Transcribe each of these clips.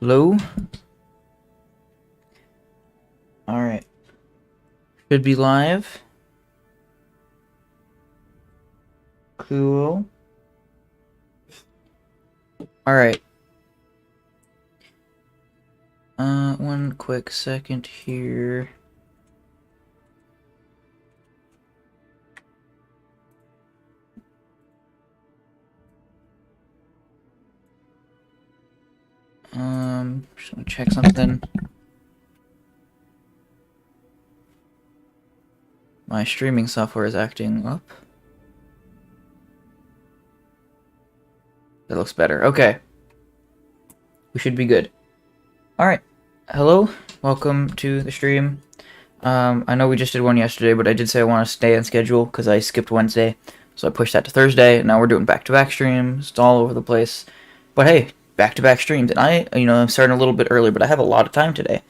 Hello? Alright. Should be live. Cool. Alright. One quick second here. Just gonna check something. My streaming software is acting up. That looks better. Okay. We should be good. Alright. Hello. Welcome to the stream. I know we just did one yesterday, but I did say I want to stay on schedule because I skipped Wednesday. So I pushed that to Thursday. Now we're doing back-to-back streams. It's all over the place. But hey, back-to-back streams. And I'm starting a little bit early, but I have a lot of time today.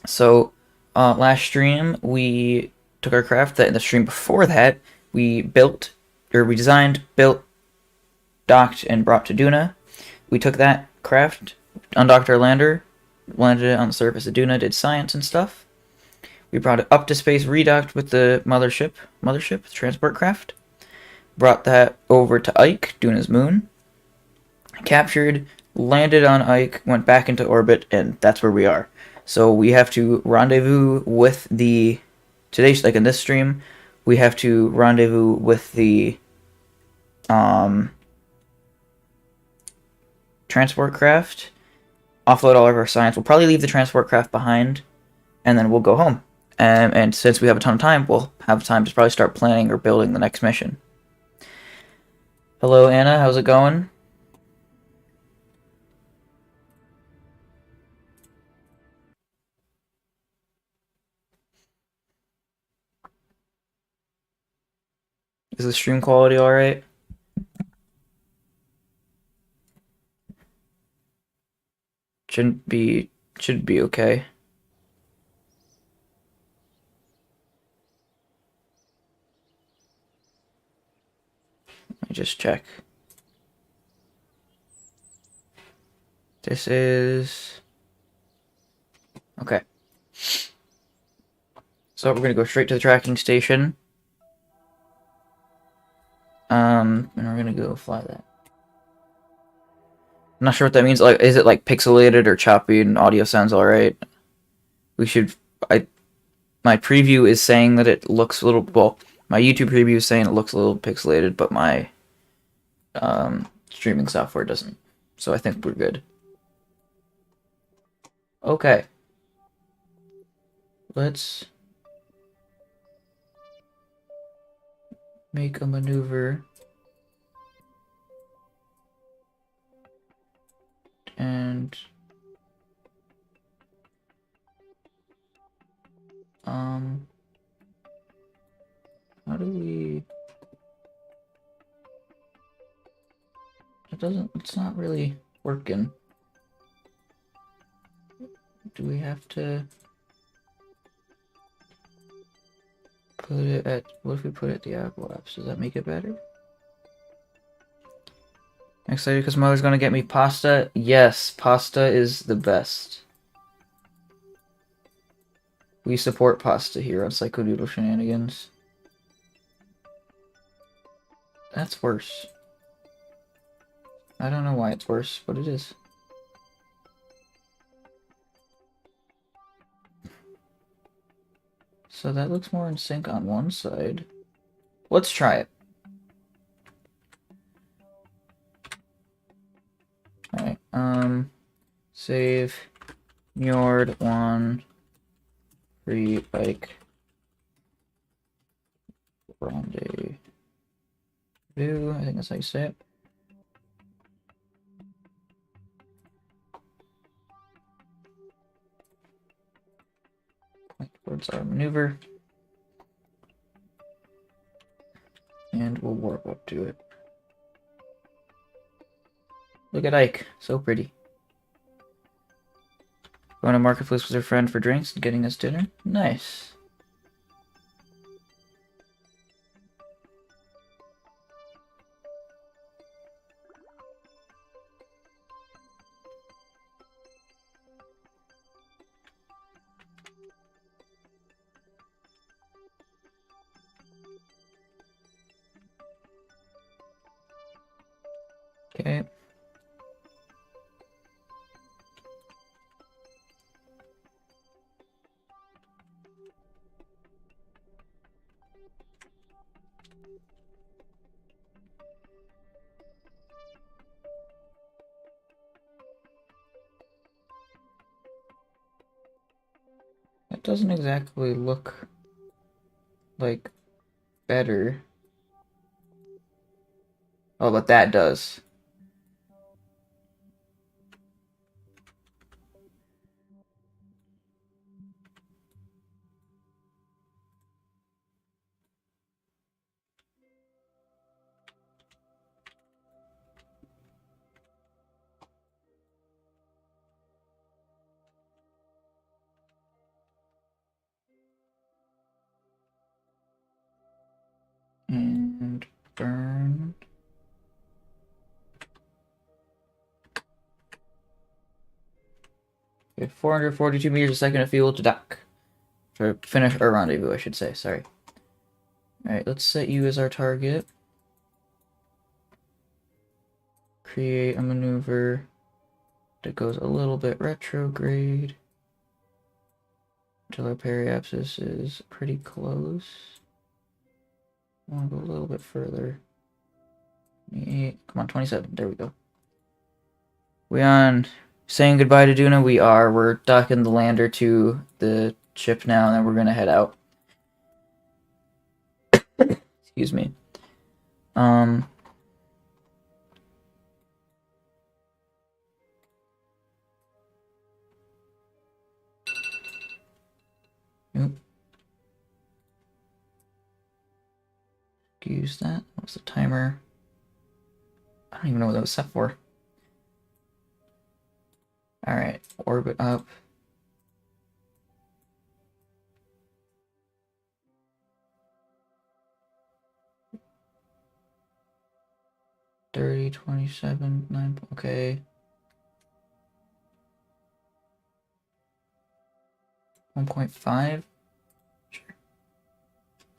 So, last stream, we took our craft. That in the stream before that, we designed, built, docked, and brought to Duna. We took that craft, undocked our lander, landed it on the surface of Duna, did science and stuff. We brought it up to space, redocked with the mothership, transport craft. Brought that over to Ike, Duna's moon. Captured, landed on Ike, went back into orbit, and that's where we are. So we have to rendezvous with today's, like in this stream, we have to rendezvous with the transport craft, offload all of our science. We'll probably leave the transport craft behind, and then we'll go home. And since we have a ton of time, we'll have time to probably start planning or building the next mission. Hello, Anna. How's it going? Is the stream quality alright? Should be okay. Let me just check. This is okay. So we're gonna go straight to the tracking station. And we're gonna go fly that. I'm not sure what that means. Like, is it like pixelated or choppy and audio sounds alright? We should. My preview is saying that it looks a little. Well, my YouTube preview is saying it looks a little pixelated, but my streaming software doesn't. So I think we're good. Okay. Let's make a maneuver. And how do we? It's not really working. Do we have to put it at, what if we put it at the Apple apps? Does that make it better? I'm excited because Mother's gonna get me pasta. Yes, pasta is the best. We support pasta here on Psychodoodle Shenanigans. That's worse. I don't know why it's worse, but it is. So that looks more in sync on one side. Let's try it. Alright, save Njord 1 free bike rendezvous. I think that's how you say it. Point towards our maneuver. And we'll warp up to it. Look at Ike, so pretty. Going to Marketplace with her friend for drinks and getting us dinner? Nice. Okay. That doesn't exactly look like better. Oh, but that does. And burn. Okay, 442 meters a second of fuel to dock. To finish our rendezvous, I should say. Sorry. Alright, let's set you as our target. Create a maneuver that goes a little bit retrograde until our periapsis is pretty close. I want to go a little bit further. 28. Come on, 27. There we go. We on saying goodbye to Duna? We are. We're docking the lander to the ship now, and then we're gonna head out. Excuse me. Nope. Use that. What was the timer? I don't even know what that was set for. Alright, orbit up. $30, $27, 9, okay. 1.5? Sure.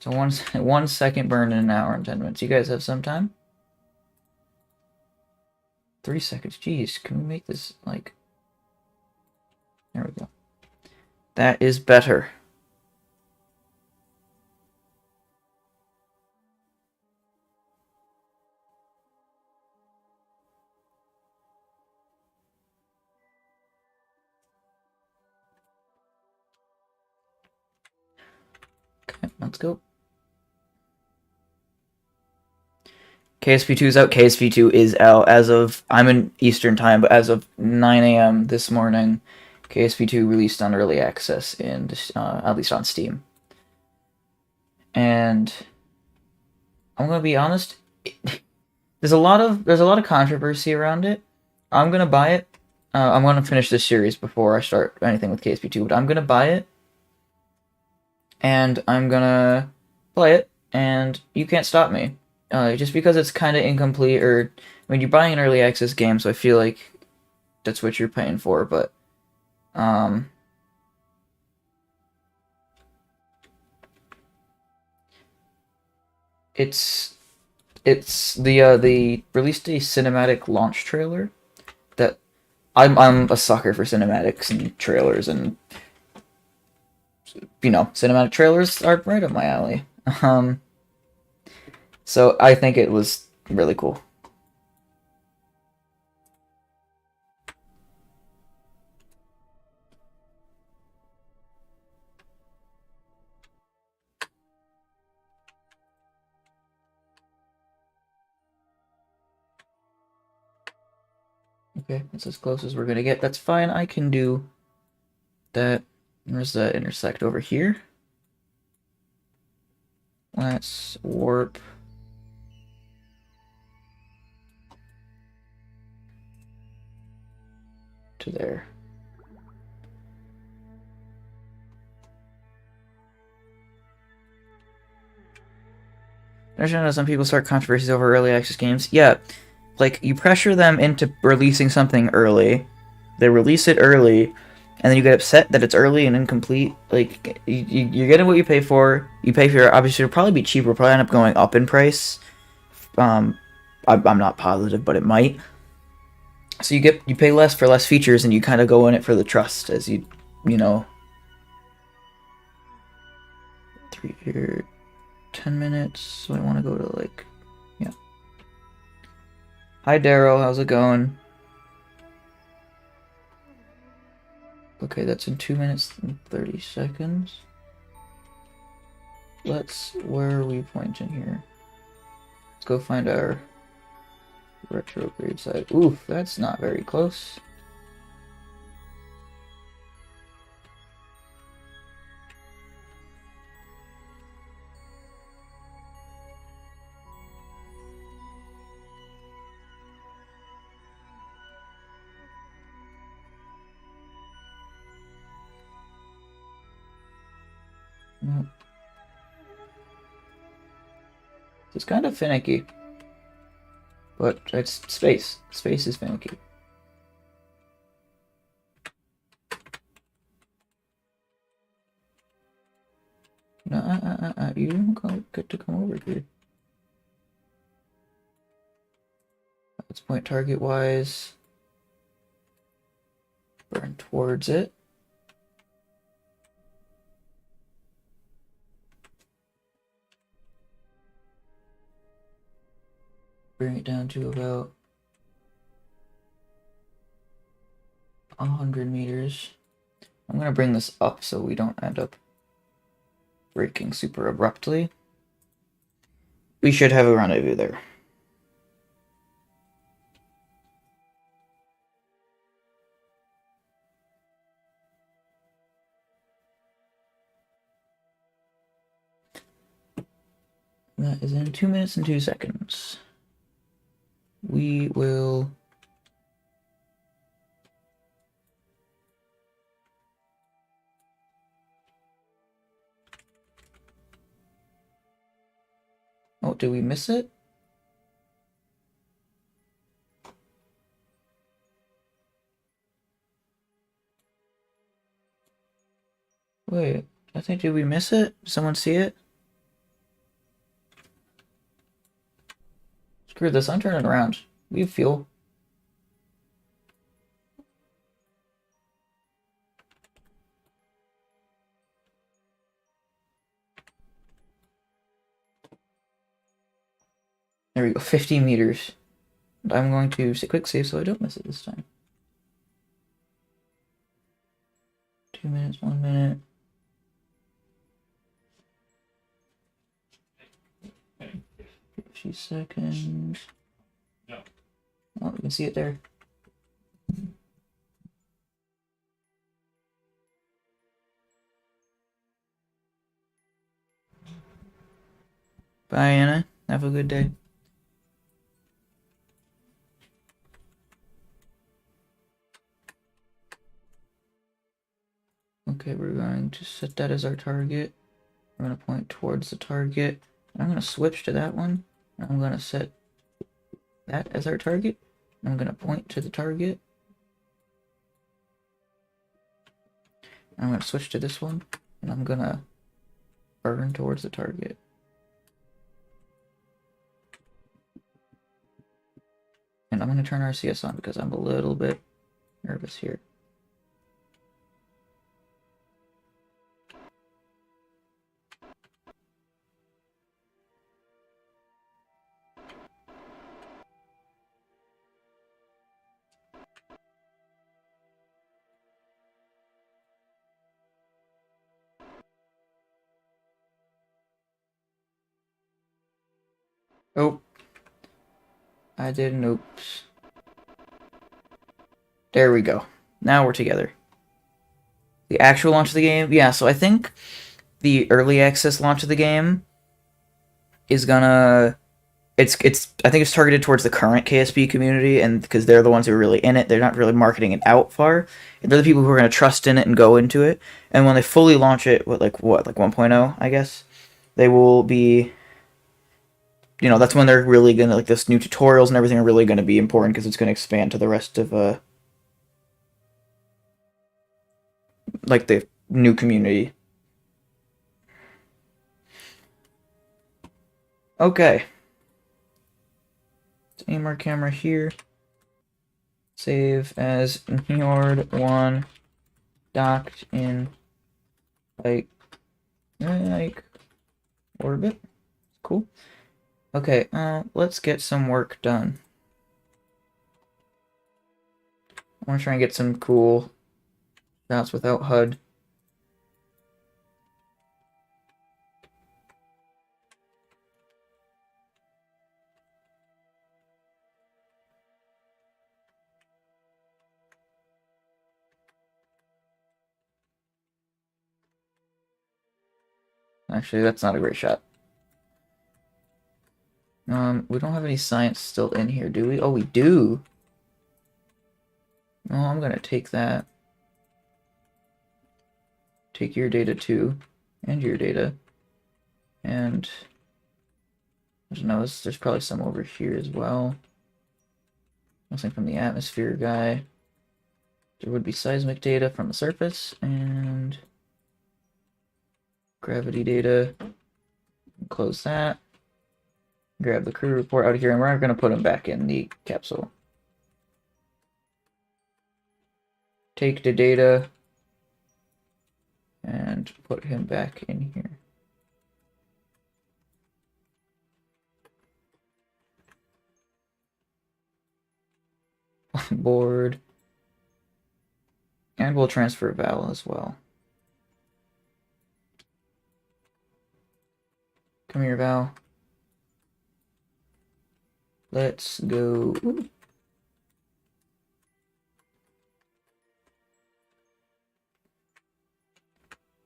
So 1 second burn in an hour and 10 minutes. You guys have some time? 3 seconds. Jeez, can we make this, like... There we go. That is better. Okay, let's go. KSP2 is out. KSP2 is out as of... I'm in Eastern time, but as of 9 a.m. this morning, KSP2 released on early access in at least on Steam. And I'm gonna be honest, there's a lot of controversy around it. I'm gonna buy it. I'm gonna finish this series before I start anything with KSP2, but I'm gonna buy it, and I'm gonna play it, and you can't stop me. Just because it's kind of incomplete, or I mean, you're buying an early access game, so I feel like that's what you're paying for, but it's they released a cinematic launch trailer that I'm a sucker for cinematics and trailers, and you know, cinematic trailers are right up my alley. So I think it was really cool. Okay, that's as close as we're gonna get. That's fine. I can do that. Where's the intersect over here? Let's warp to there. I understand that some people start controversies over early access games. Yeah, like, you pressure them into releasing something early, they release it early, and then you get upset that it's early and incomplete. Like, you're getting what you pay for. You pay for it. Obviously, it'll probably be cheaper. It'll probably end up going up in price. I'm not positive, but it might. So you pay less for less features, and you kind of go in it for the trust, as you know. 10 minutes. So I want to go to like, yeah. Hi Daryl, how's it going? Okay, that's in 2 minutes and 30 seconds. Where are we pointing here? Let's go find our retrograde side. Oof, that's not very close. Nope. It's kind of finicky. But it's space. Space is finicky. No, you don't get to come over here. Let's point target wise. Burn towards it. Bring it down to about 100 meters. I'm gonna bring this up so we don't end up braking super abruptly. We should have a rendezvous there. That is in 2 minutes and 2 seconds. We will... Oh, did we miss it? Wait, I think, did we miss it? Did someone see it? Screw this, I'm turning around. We have fuel. There we go, 50 meters. I'm going to quick save so I don't miss it this time. 2 minutes, 1 minute. 50 seconds. Oh, you can see it there. Bye, Anna. Have a good day. Okay, we're going to set that as our target. We're going to point towards the target. I'm going to switch to that one. I'm going to set that as our target. I'm going to point to the target. I'm going to switch to this one. And I'm going to burn towards the target. And I'm going to turn our CS on because I'm a little bit nervous here. Oh, I did an oops. There we go. Now we're together. The actual launch of the game? Yeah, so I think the early access launch of the game is gonna... I think it's targeted towards the current KSP community, and because they're the ones who are really in it, they're not really marketing it out far. They're the people who are going to trust in it and go into it. And when they fully launch it, like 1.0, I guess, they will be... that's when they're really going to, like, this new tutorials and everything are really going to be important because it's going to expand to the rest of, like, the new community. Okay. Let's aim our camera here. Save as Njord1 docked in like orbit. Cool. Okay, let's get some work done. I want to try and get some cool shots without HUD. Actually, that's not a great shot. We don't have any science still in here, do we? Oh, we do. Oh, I'm gonna take that. Take your data too, and your data. And there's probably some over here as well. Nothing from the atmosphere guy. There would be seismic data from the surface and gravity data. Close that. Grab the crew report out of here, and we're going to put them back in the capsule. Take the data and put him back in here. On board. And we'll transfer Val as well. Come here, Val. Let's go. Ooh.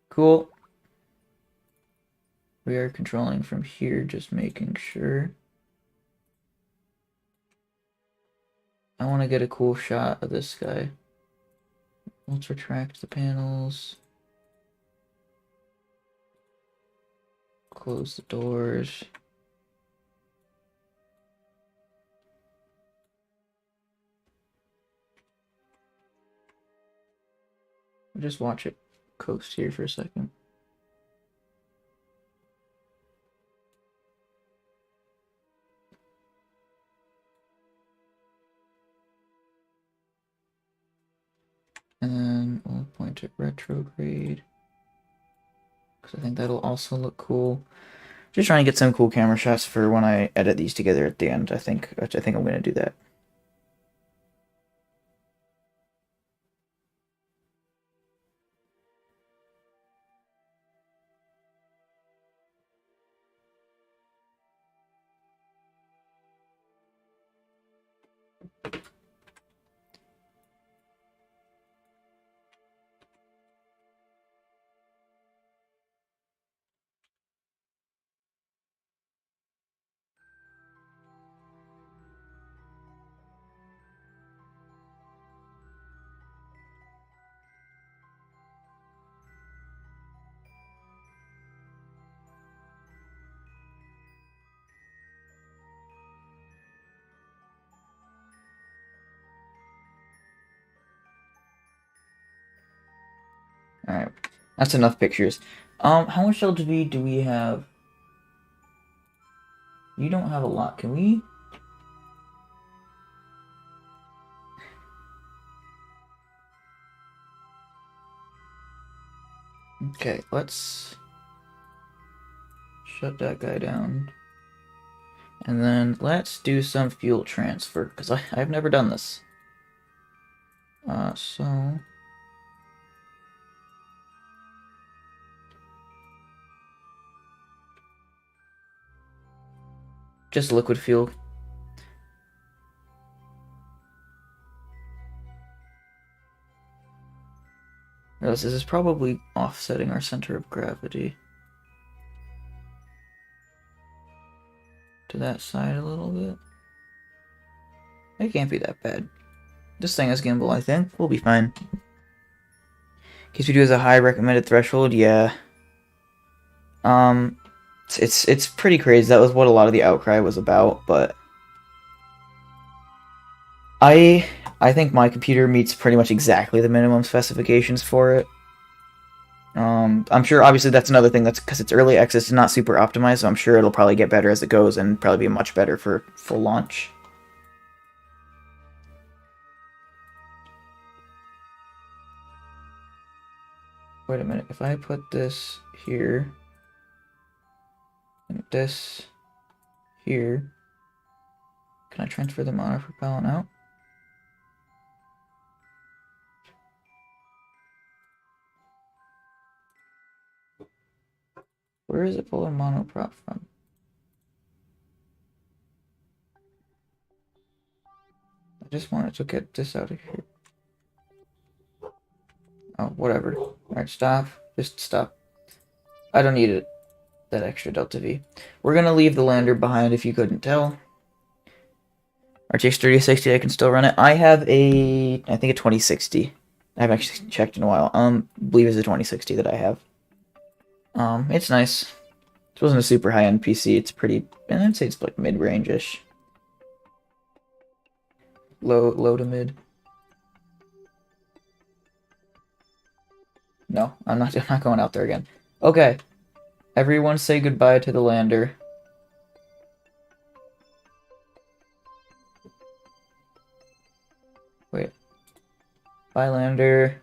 Cool. We are controlling from here, just making sure. I want to get a cool shot of this guy. Let's retract the panels. Close the doors. Just watch it coast here for a second. And then we'll point at retrograde, because I think that'll also look cool. Just trying to get some cool camera shots for when I edit these together at the end. I think I'm going to do that. Alright, that's enough pictures. How much LTV do we have? You don't have a lot. Can we? Okay, let's shut that guy down. And then let's do some fuel transfer, because I've never done this. So... just liquid fuel. This is probably offsetting our center of gravity to that side a little bit. It can't be that bad. This thing is gimbal, I think. We'll be fine. KSP has a high recommended threshold, yeah. It's pretty crazy. That was what a lot of the outcry was about, but I think my computer meets pretty much exactly the minimum specifications for it. I'm sure, obviously, that's another thing, that's because it's early access and not super optimized, so I'm sure it'll probably get better as it goes and probably be much better for full launch. Wait a minute. If I put this here and this here, can I transfer the monopropellant out? Where is it pulling monoprop from? I just wanted to get this out of here. Oh, whatever. Alright, stop. Just stop. I don't need it. That extra delta V. We're gonna leave the lander behind if you couldn't tell. RTX 3060, I can still run it. I have I think a 2060. I haven't actually checked in a while. I believe it's a 2060 that I have. It's nice. It wasn't a super high-end PC. It's pretty, and I'd say it's like mid-range-ish. Low to mid. No, I'm not going out there again. Okay. Everyone say goodbye to the lander. Wait. Bye, lander.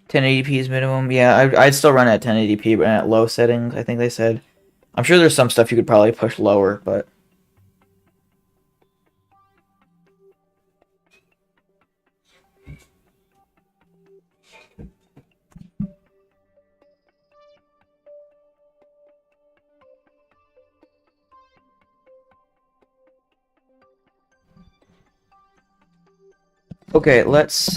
.1080p is minimum. Yeah, I'd still run at 1080p, but at low settings, I think they said. I'm sure there's some stuff you could probably push lower, but... Okay, let's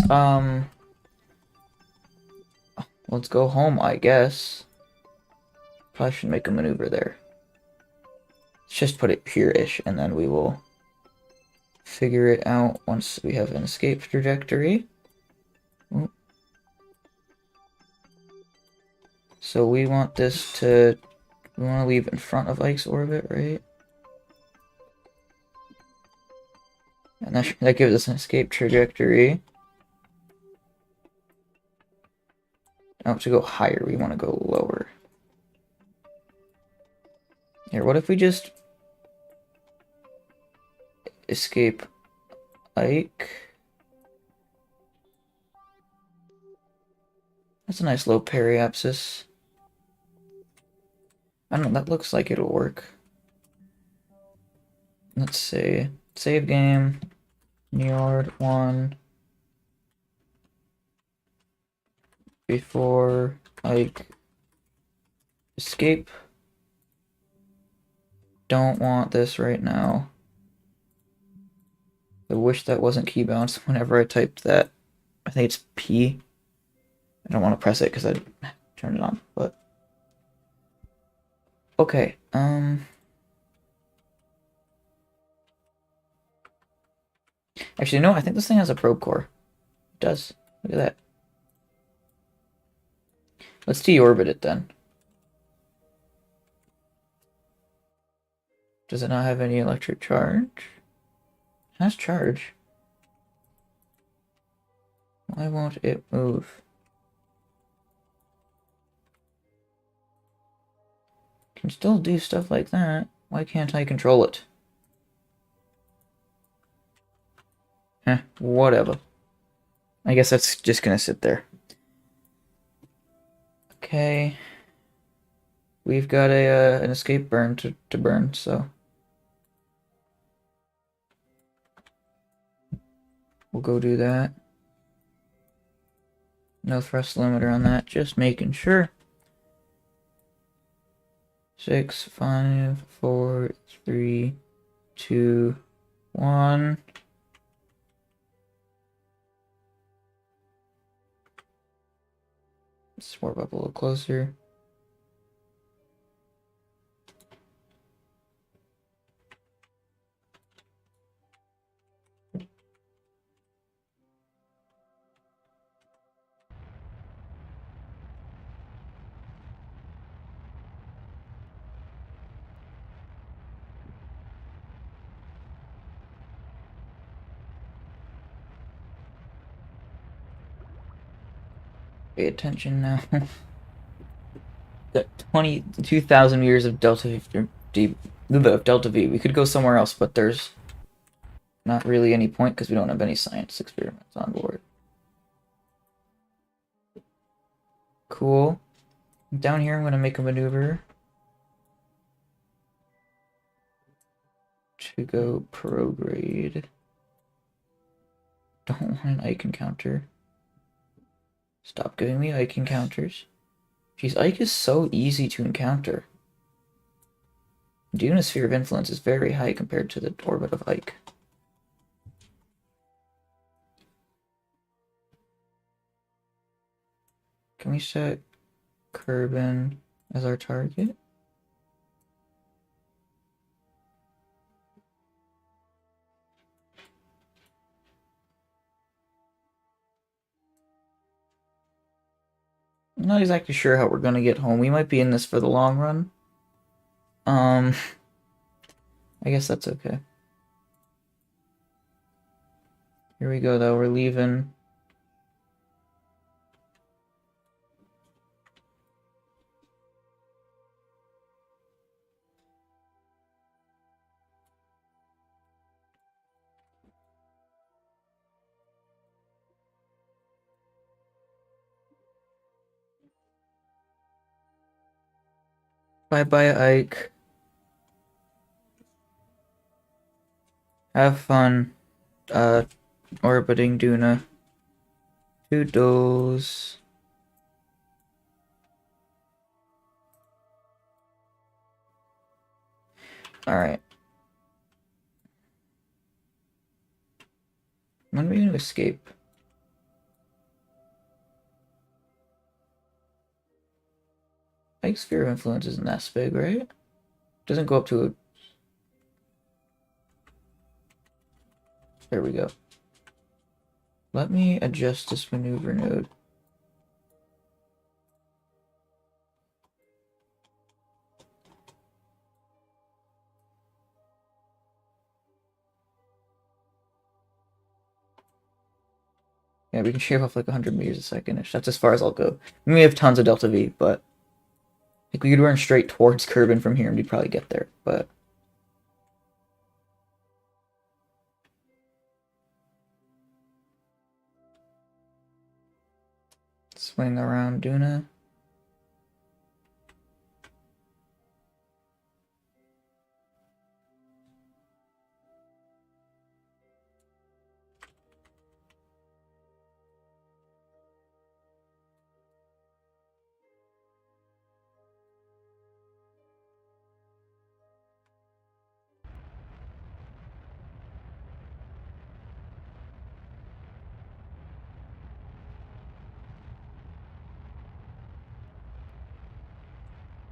go home, I guess. Probably should make a maneuver there. Let's just put it here-ish, and then we will figure it out once we have an escape trajectory. Ooh. So we want this to... We want to leave in front of Ike's orbit, right? And that gives us an escape trajectory. Now to go higher, we want to go lower. Here, what if we just escape Ike? That's a nice low periapsis. I don't know, that looks like it'll work. Let's see. Save game. Yard 1. Before Ike. Escape. Don't want this right now. I wish that wasn't key bounce whenever I typed that. I think it's P. I don't want to press it because I turned it on, but... Okay, Actually, no, I think this thing has a probe core. It does. Look at that. Let's deorbit it then. Does it not have any electric charge? It has charge. Why won't it move? Can still do stuff like that. Why can't I control it? Whatever. I guess that's just gonna sit there. Okay. We've got an escape burn to burn, so... We'll go do that. No thrust limiter on that, just making sure. 6, 5, 4, 3, 2, 1. Let's warp up a little closer. Pay attention now. Got 22,000 meters of Delta V. Delta V. We could go somewhere else, but there's not really any point because we don't have any science experiments on board. Cool. Down here, I'm going to make a maneuver to go prograde. Don't want an Ike encounter. Stop giving me Ike encounters. Jeez, Ike is so easy to encounter. Duna's sphere of influence is very high compared to the orbit of Ike. Can we set Kerbal as our target? I'm not exactly sure how we're gonna get home. We might be in this for the long run. I guess that's okay. Here we go, though. We're leaving. Bye-bye, Ike. Have fun, orbiting Duna. Toodles. Alright. When are we gonna escape? Ike's sphere of influence isn't that big, right? Doesn't go up to a... There we go. Let me adjust this maneuver node. Yeah, we can shave off like 100 meters a second-ish. That's as far as I'll go. We may have tons of Delta V, but... Like, we could run straight towards Kerbal from here and we'd probably get there, but... Swing around Duna.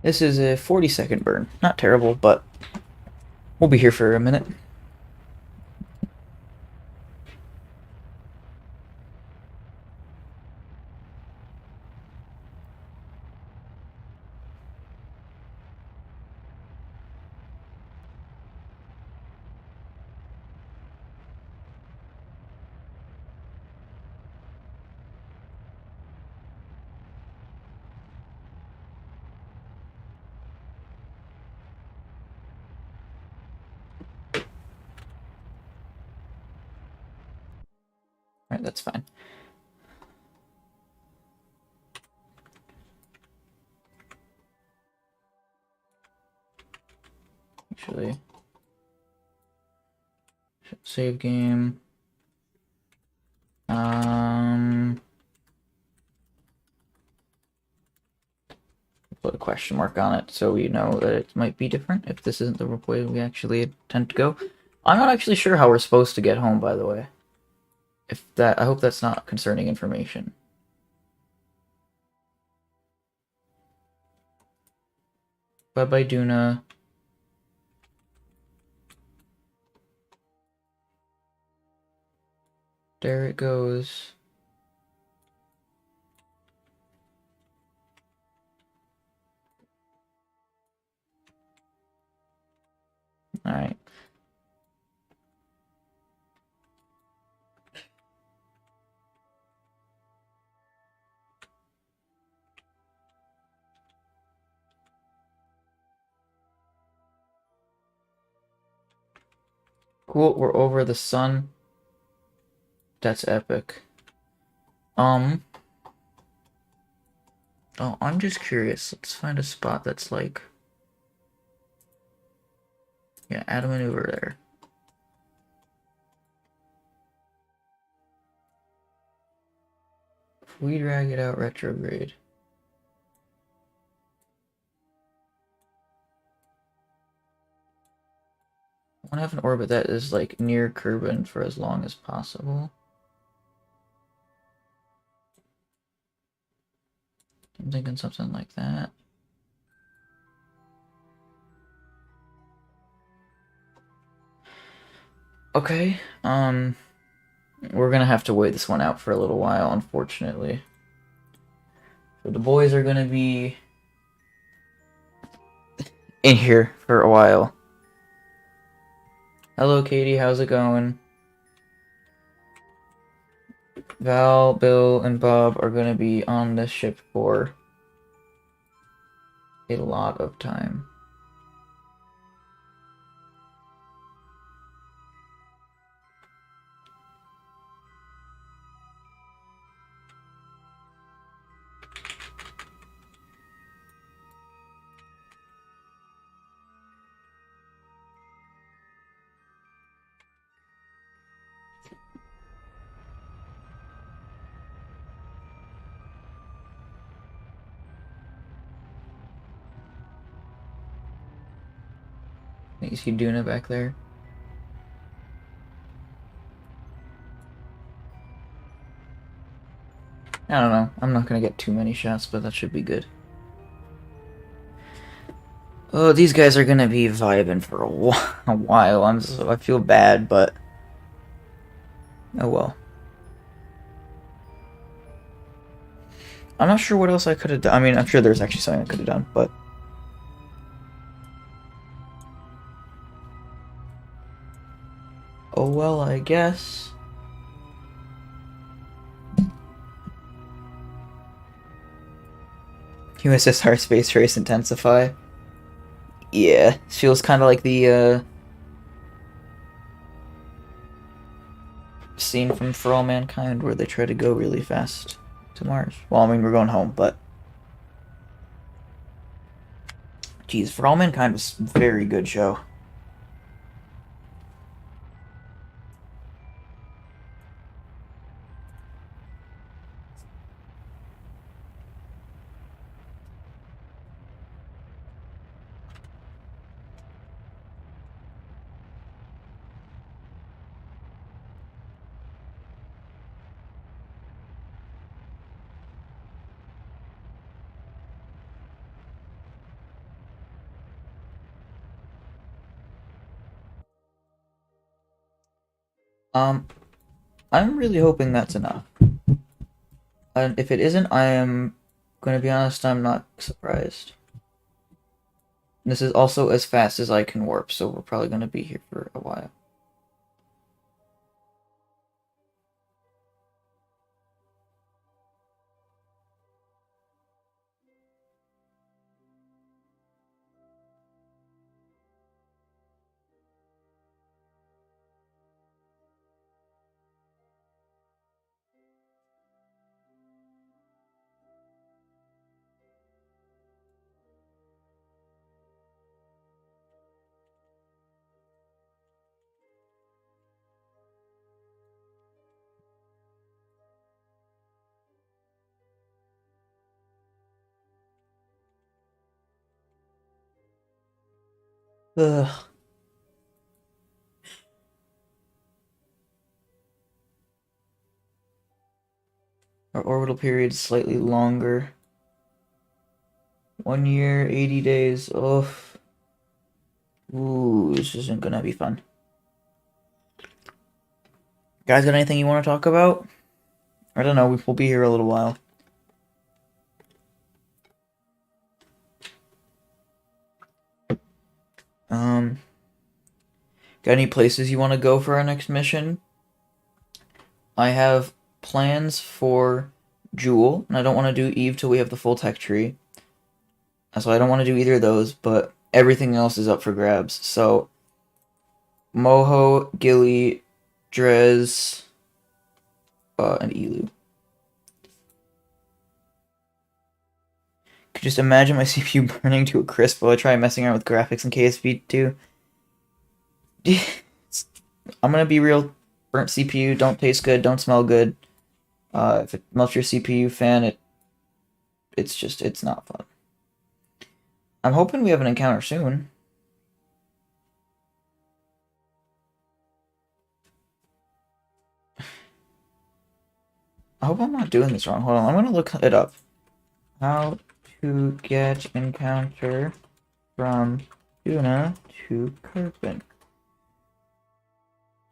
This is a 40-second burn. Not terrible, but we'll be here for a minute. Alright, that's fine. Actually, save game. Put a question mark on it so we know that it might be different if this isn't the way we actually tend to go. I'm not actually sure how we're supposed to get home, by the way. I hope that's not concerning information. Bye-bye, Duna. There it goes. Alright. cool. We're over the sun. That's epic. Oh, I'm just curious. Let's find a spot that's like... Yeah, add a maneuver there. If we drag it out retrograde. I want to have an orbit that is like near Kerbal for as long as possible. I'm thinking something like that. Okay, we're gonna have to wait this one out for a little while, unfortunately. So the boys are gonna be in here for a while. Hello, Katie, how's it going? Val, Bill, and Bob are gonna be on this ship for a lot of time. You see Duna back there? I don't know. I'm not gonna get too many shots, but that should be good. Oh, these guys are gonna be vibing for a while. I feel bad, but oh well. I'm not sure what else I could have done. I mean, I'm sure there's actually something I could have done, but oh well, I guess. USSR Space Race Intensify. Yeah, feels kind of like the scene from For All Mankind where they try to go really fast to Mars. Well, I mean, we're going home, but geez, For All Mankind was a very good show. I'm really hoping that's enough. And if it isn't, I am going to be honest, I'm not surprised. This is also as fast as I can warp, so we're probably going to be here for a while. Ugh. Our orbital period is slightly longer. 1 year, 80 days. Oh. Ooh, this isn't gonna be fun. Guys, got anything you want to talk about? I don't know, we'll be here a little while. Got any places you want to go for our next mission? I have plans for Jewel, and I don't want to do Eve till we have the full tech tree. So I don't want to do either of those, but everything else is up for grabs. So Moho, Gilly, Drez, and Elu. Could just imagine my CPU burning to a crisp while I try messing around with graphics and KSP too. I'm gonna be real. Burnt CPU don't taste good, don't smell good. If it melts your CPU fan, it's not fun. I'm hoping we have an encounter soon. I hope I'm not doing this wrong. Hold on, I'm gonna look it up. How to get encounter from Tuna to Kerbal.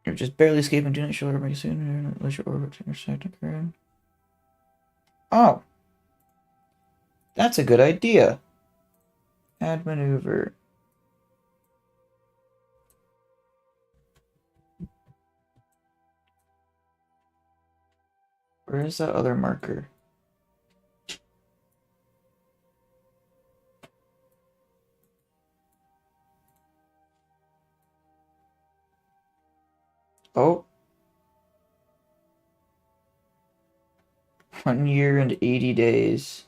You're just barely escaping Tuna, she'll orbit soon, unless your orbit intersect occur. Oh! That's a good idea. Add maneuver. Where is that other marker? Oh. 1 year and 80 days.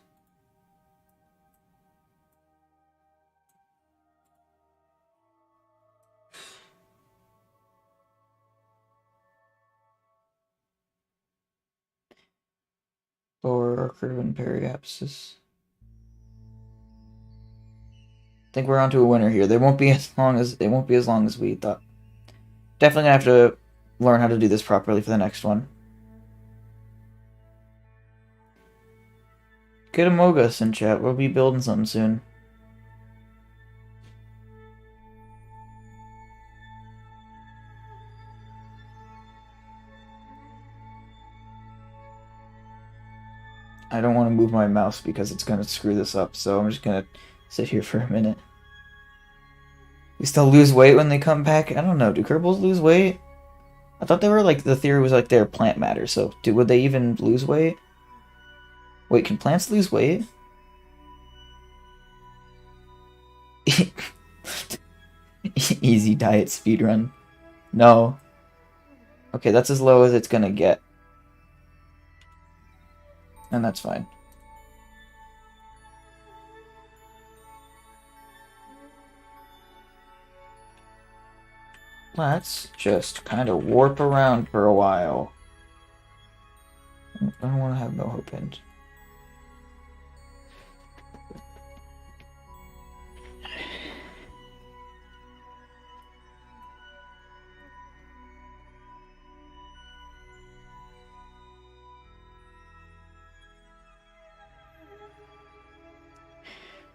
Or curve and periapsis. I think we're onto a winner here. It won't be as long as we thought. Definitely gonna have to learn how to do this properly for the next one. Get Among Us in chat. We'll be building something soon. I don't want to move my mouse because it's gonna screw this up, so I'm just gonna sit here for a minute. We still lose weight when they come back? I don't know. Do Kerbals lose weight? I thought they were like, the theory was like they're plant matter, so would they even lose weight? Wait, can plants lose weight? Easy diet speedrun. No. Okay, that's as low as it's gonna get. And that's fine. Let's just kind of warp around for a while. I don't want to have no hope end.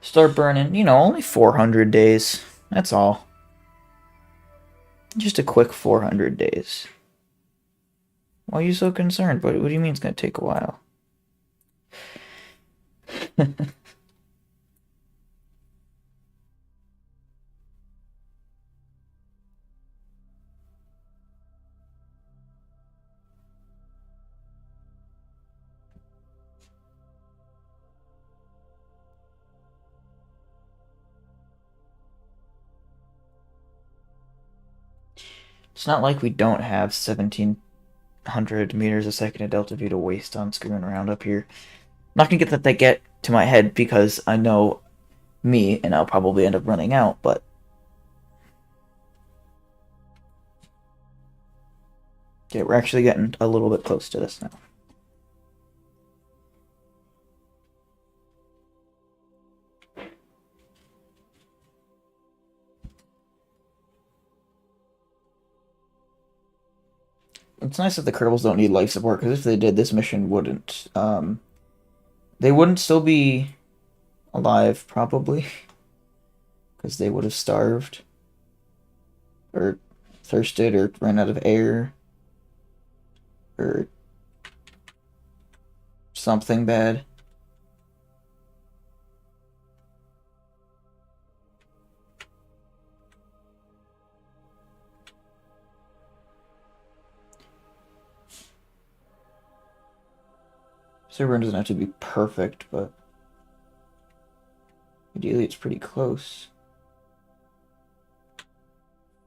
Start burning, you know, only 400 days. That's all. Just a quick 400 days. Why are you so concerned? What do you mean it's going to take a while? It's not like we don't have 1700 meters a second of delta V to waste on screwing around up here. I'm not going to get that get to my head because I know me and I'll probably end up running out, but okay, we're actually getting a little bit close to this now. It's nice that the Kerbals don't need life support, because if they did, this mission wouldn't. They wouldn't still be alive, probably, because they would have starved, or thirsted, or ran out of air, or something bad. Server doesn't have to be perfect, but ideally it's pretty close.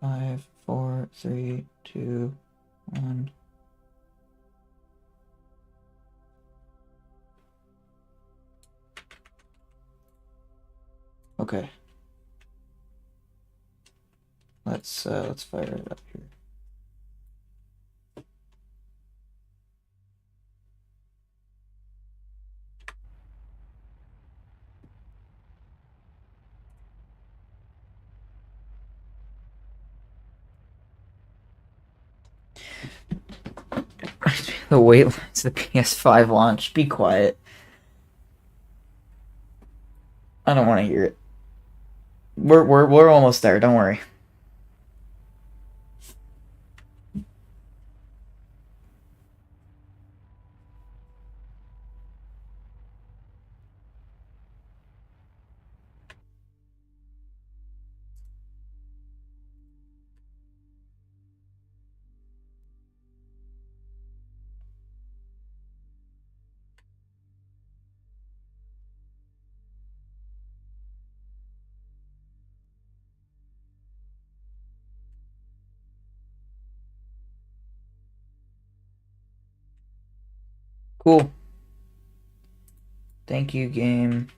5, 4, 3, 2, 1. Okay. Let's fire it up here. The wait line's the PS5 launch. Be quiet. I don't want to hear it. We're almost there. Don't worry. Cool. Thank you, game.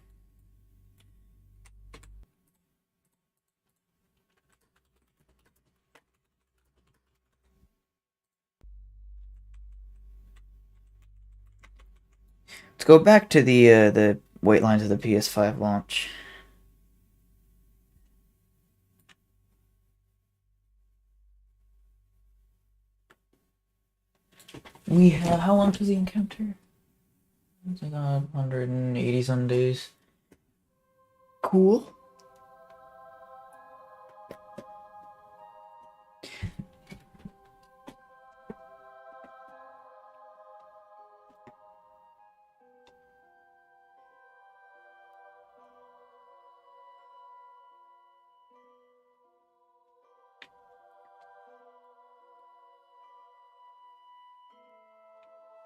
Let's go back to the wait lines of the PS5 launch. We have, how long does the encounter? It's like 180 some days. Cool.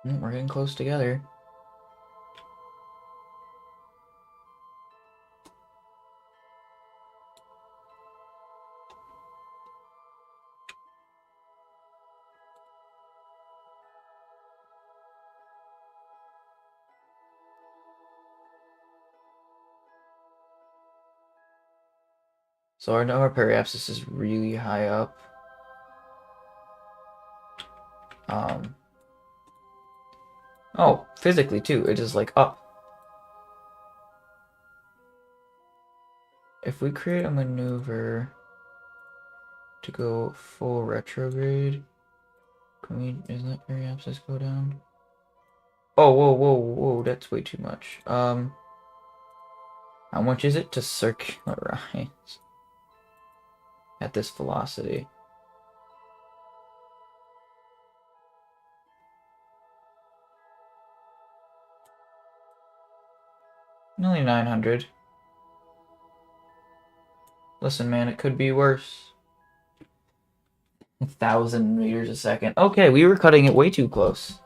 We're getting close together. So I know our periapsis is really high up. Oh, physically too. It is like up. If we create a maneuver to go full retrograde, can we, isn't that periapsis go down? Oh, whoa, that's way too much. How much is it to circularize at this velocity? Only 900. Listen, man, it could be worse. 1,000 meters a second. Okay, we were cutting it way too close.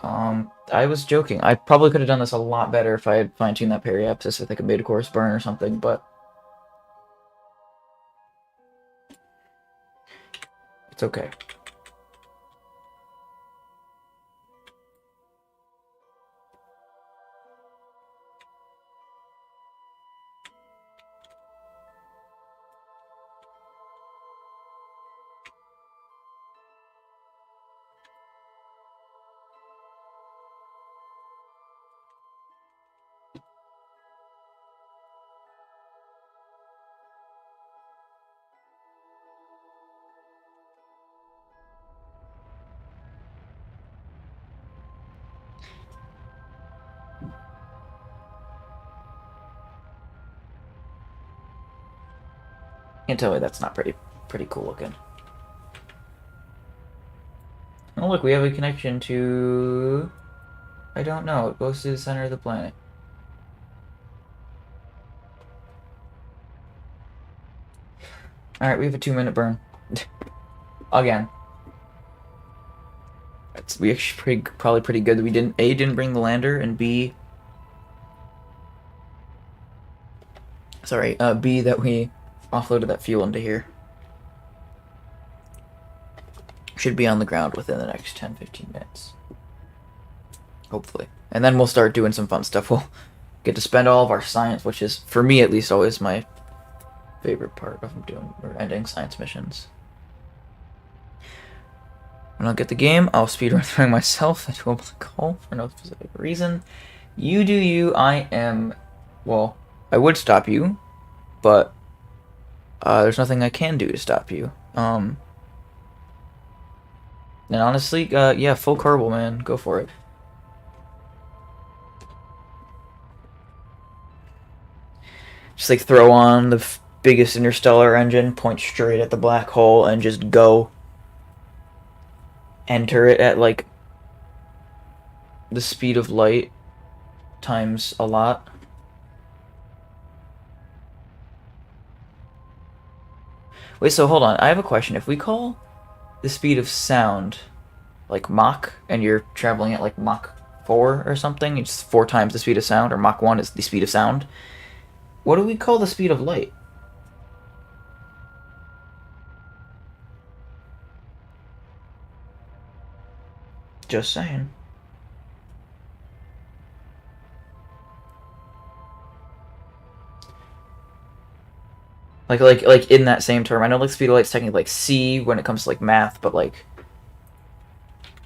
I was joking. I probably could have done this a lot better if I had fine-tuned that periapsis with like a mid-course burn or something, but it's okay. Can't tell me that's not pretty cool looking. Oh look, we have a connection to... I don't know. It goes to the center of the planet. Alright, we have a 2-minute burn. Again. We actually probably pretty good that we didn't... A, didn't bring the lander, and B... Sorry, B, that we offloaded that fuel into here. Should be on the ground within the next 10-15 minutes. Hopefully. And then we'll start doing some fun stuff. We'll get to spend all of our science, which is, for me at least, always my favorite part of doing or ending science missions. When I'll get the game, I'll speedrun through myself into a black hole for no specific reason. You do you. I am... Well, I would stop you, but there's nothing I can do to stop you. And honestly, yeah, full Kerbal, man. Go for it. Just like throw on the biggest interstellar engine, point straight at the black hole, and just go. Enter it at like the speed of light times a lot. Wait, so hold on. I have a question. If we call the speed of sound like Mach, and you're traveling at like Mach 4 or something, it's 4 times the speed of sound, or Mach 1 is the speed of sound, what do we call the speed of light? Just saying. Like in that same term. I know like speed of light's technically like C when it comes to like math, but like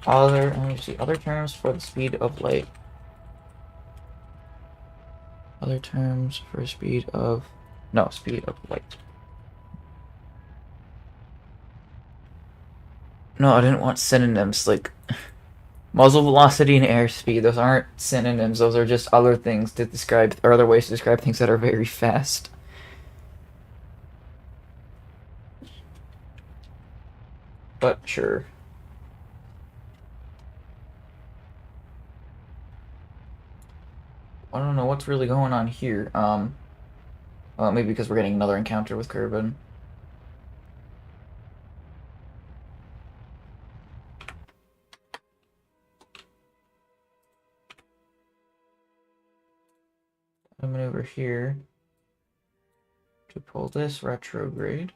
let me see, other terms for the speed of light. Other terms for speed of light. No, I didn't want synonyms like muzzle velocity and airspeed. Those aren't synonyms. Those are just other things to describe, or other ways to describe things that are very fast. But sure. I don't know what's really going on here. Maybe because we're getting another encounter with Kerbal. I'm over here to pull this retrograde.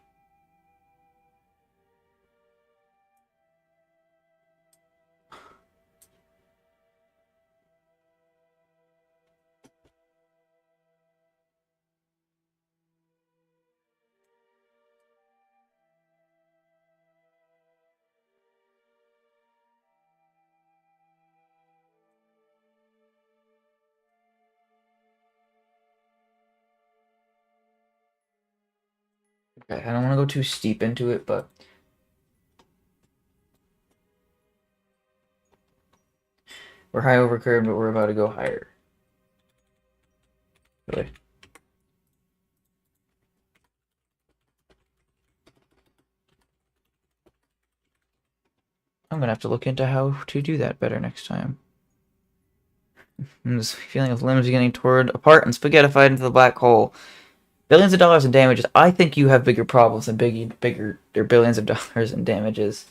Okay, I don't want to go too steep into it, but we're high over curve, but we're about to go higher. Really? I'm gonna have to look into how to do that better next time. This feeling of limbs getting torn apart and spaghettified into the black hole. Billions of dollars in damages. I think you have bigger problems than bigger billions of dollars in damages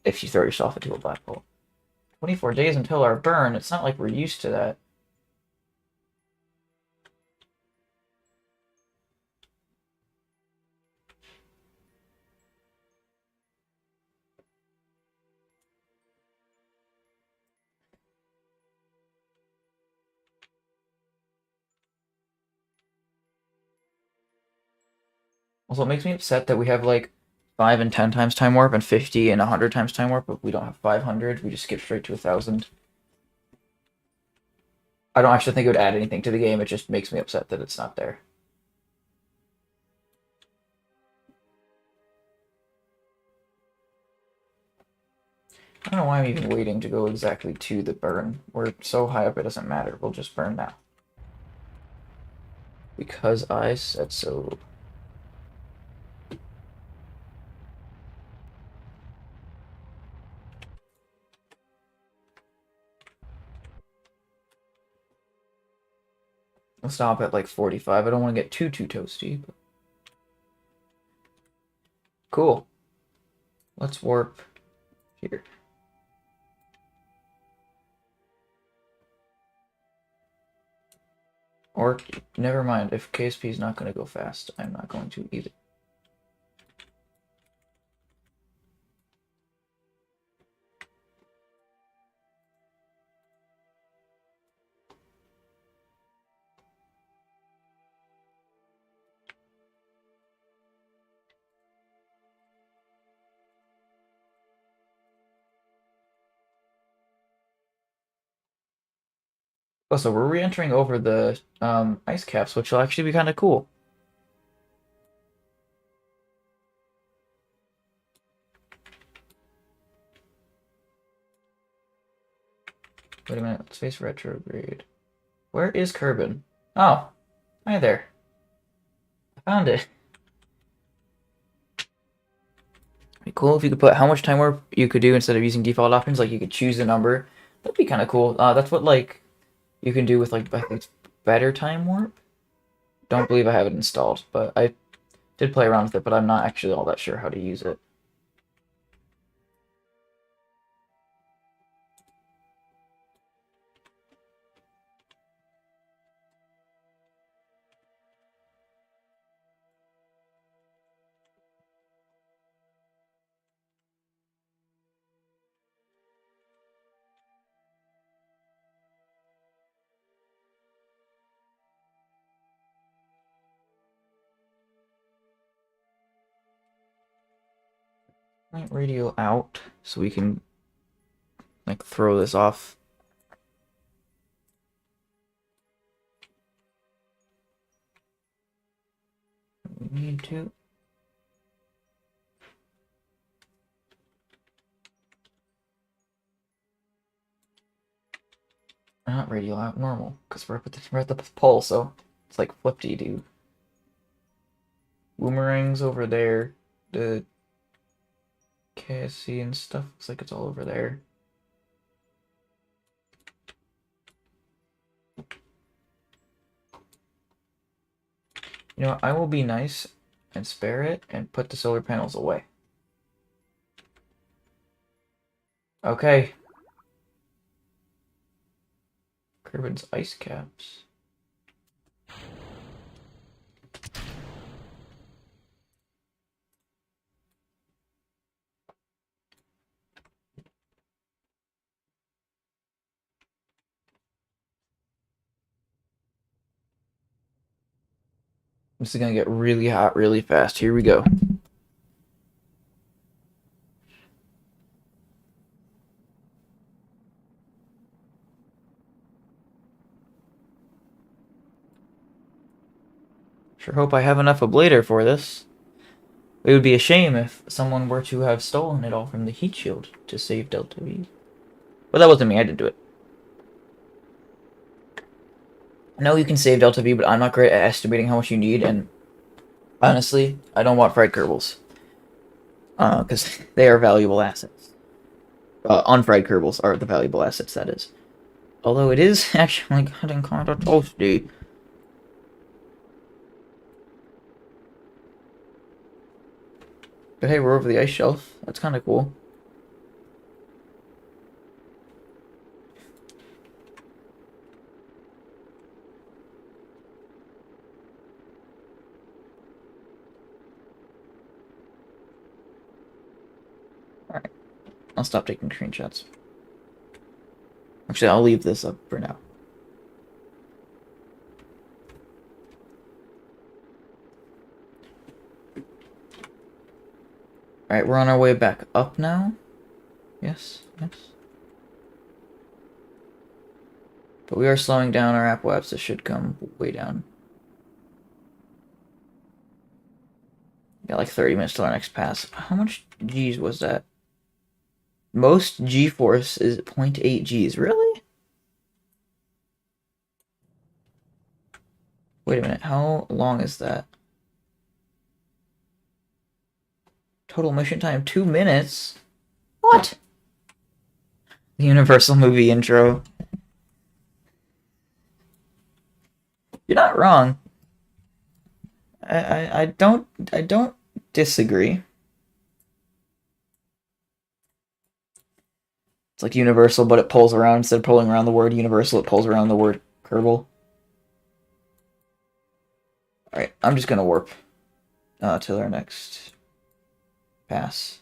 if you throw yourself into a black hole. 24 days until our burn. It's not like we're used to that. Also, it makes me upset that we have like 5 and 10 times time warp and 50 and 100 times time warp, but we don't have 500. We just skip straight to 1,000. I don't actually think it would add anything to the game. It just makes me upset that it's not there. I don't know why I'm even waiting to go exactly to the burn. We're so high up it doesn't matter. We'll just burn now. Because I said so. I'll stop at like 45. I don't want to get too toasty. But... Cool. Let's warp here. Or, never mind, if KSP is not going to go fast, I'm not going to either. Oh, so we're re-entering over the ice caps, which will actually be kind of cool. Wait a minute, let's face retrograde. Where is Kerbin? Oh, hi there. I found it. It'd be cool if you could put how much time warp you could do instead of using default options. Like you could choose a number. That'd be kind of cool. That's what like you can do with like I think it's better time warp. Don't believe I have it installed, but I did play around with it, but I'm not actually all that sure how to use it. Might radio out so we can like throw this off. We need to. Not radio out, normal, because we're at the pole, so it's like flip-de do. Boomerangs over there. The KSC and stuff looks like it's all over there. You know what? I will be nice and spare it and put the solar panels away. Okay. Kerbin's ice caps. This is gonna get really hot really fast. Here we go. Sure hope I have enough ablator for this. It would be a shame if someone were to have stolen it all from the heat shield to save Delta V. But that wasn't me, I didn't do it. I know you can save Delta V, but I'm not great at estimating how much you need, and honestly, I don't want fried Kerbals. Because they are valuable assets. Unfried Kerbals are the valuable assets, that is. Although it is actually getting kind of toasty. But hey, we're over the ice shelf. That's kind of cool. Alright, I'll stop taking screenshots. Actually, I'll leave this up for now. Alright, we're on our way back up now. Yes, yes. But we are slowing down our apoapsis. This should come way down. Got like 30 minutes till our next pass. How much G's was that? Most G-force is 0.8 G's. Really? Wait a minute. How long is that? Total mission time 2 minutes? What? The Universal movie intro. You're not wrong. I don't disagree. It's like Universal, but it pulls around instead of pulling around the word Universal, it pulls around the word Kerbal. Alright, I'm just gonna warp till our next pass.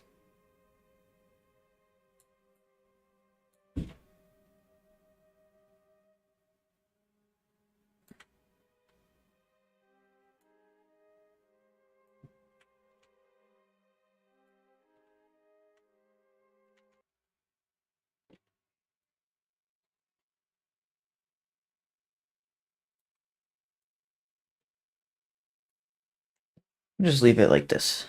Just leave it like this.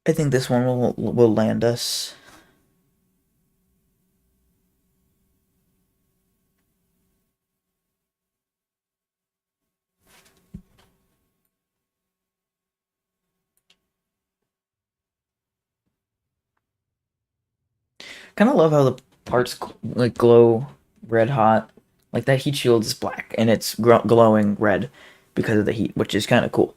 I think this one will land us. Kind of love how the parts like glow red hot. Like that heat shield is black and it's glowing red because of the heat, which is kind of cool.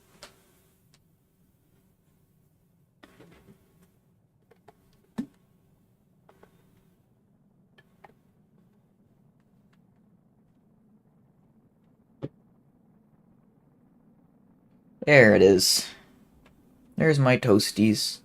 There it is. There's my toasties.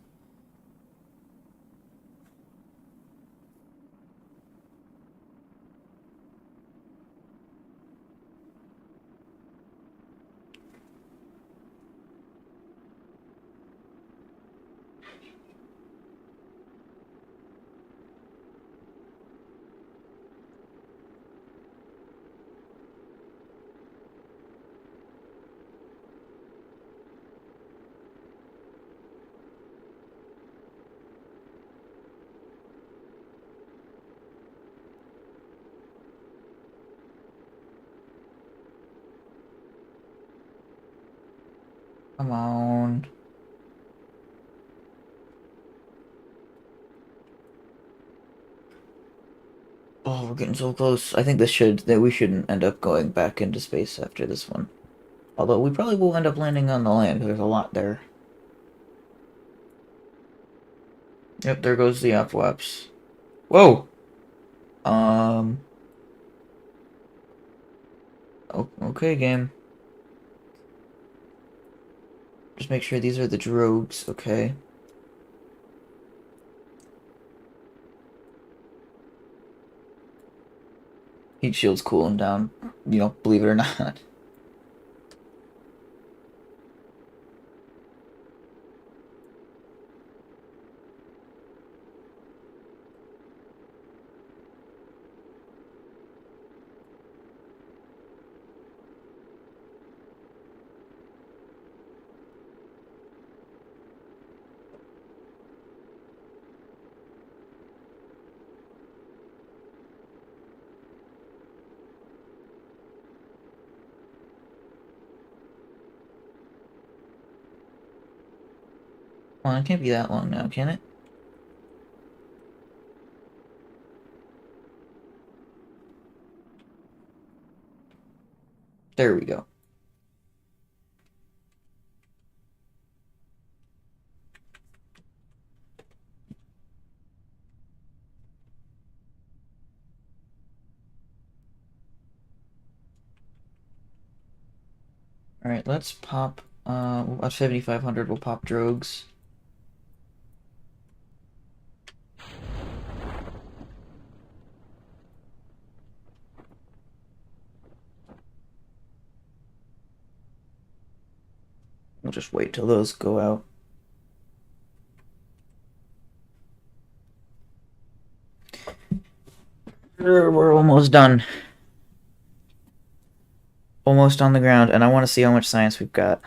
Come on. Oh, we're getting so close. I think that we shouldn't end up going back into space after this one. Although we probably will end up landing on the land. There's a lot there. Yep, there goes the Apoaps. Whoa! Um. Okay, game. Just make sure these are the drogues, okay? Heat shield's cooling down, believe it or not. Well, it can't be that long now, can it? There we go. Alright, let's pop, at 7,500 we'll pop drogues. We'll just wait till those go out. We're almost done. Almost on the ground, and I want to see how much science we've got.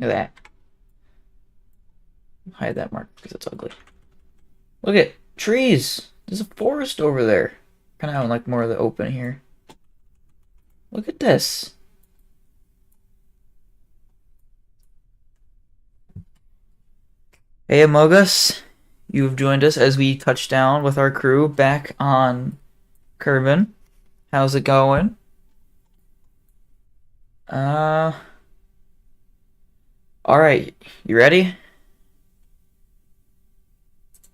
Look at that. Hide that mark because it's ugly. Look at trees. There's a forest over there. Kind of like more of the open here. Look at this. Hey, Amogus. You've joined us as we touch down with our crew back on Kerbin, how's it going? Uh, alright, you ready?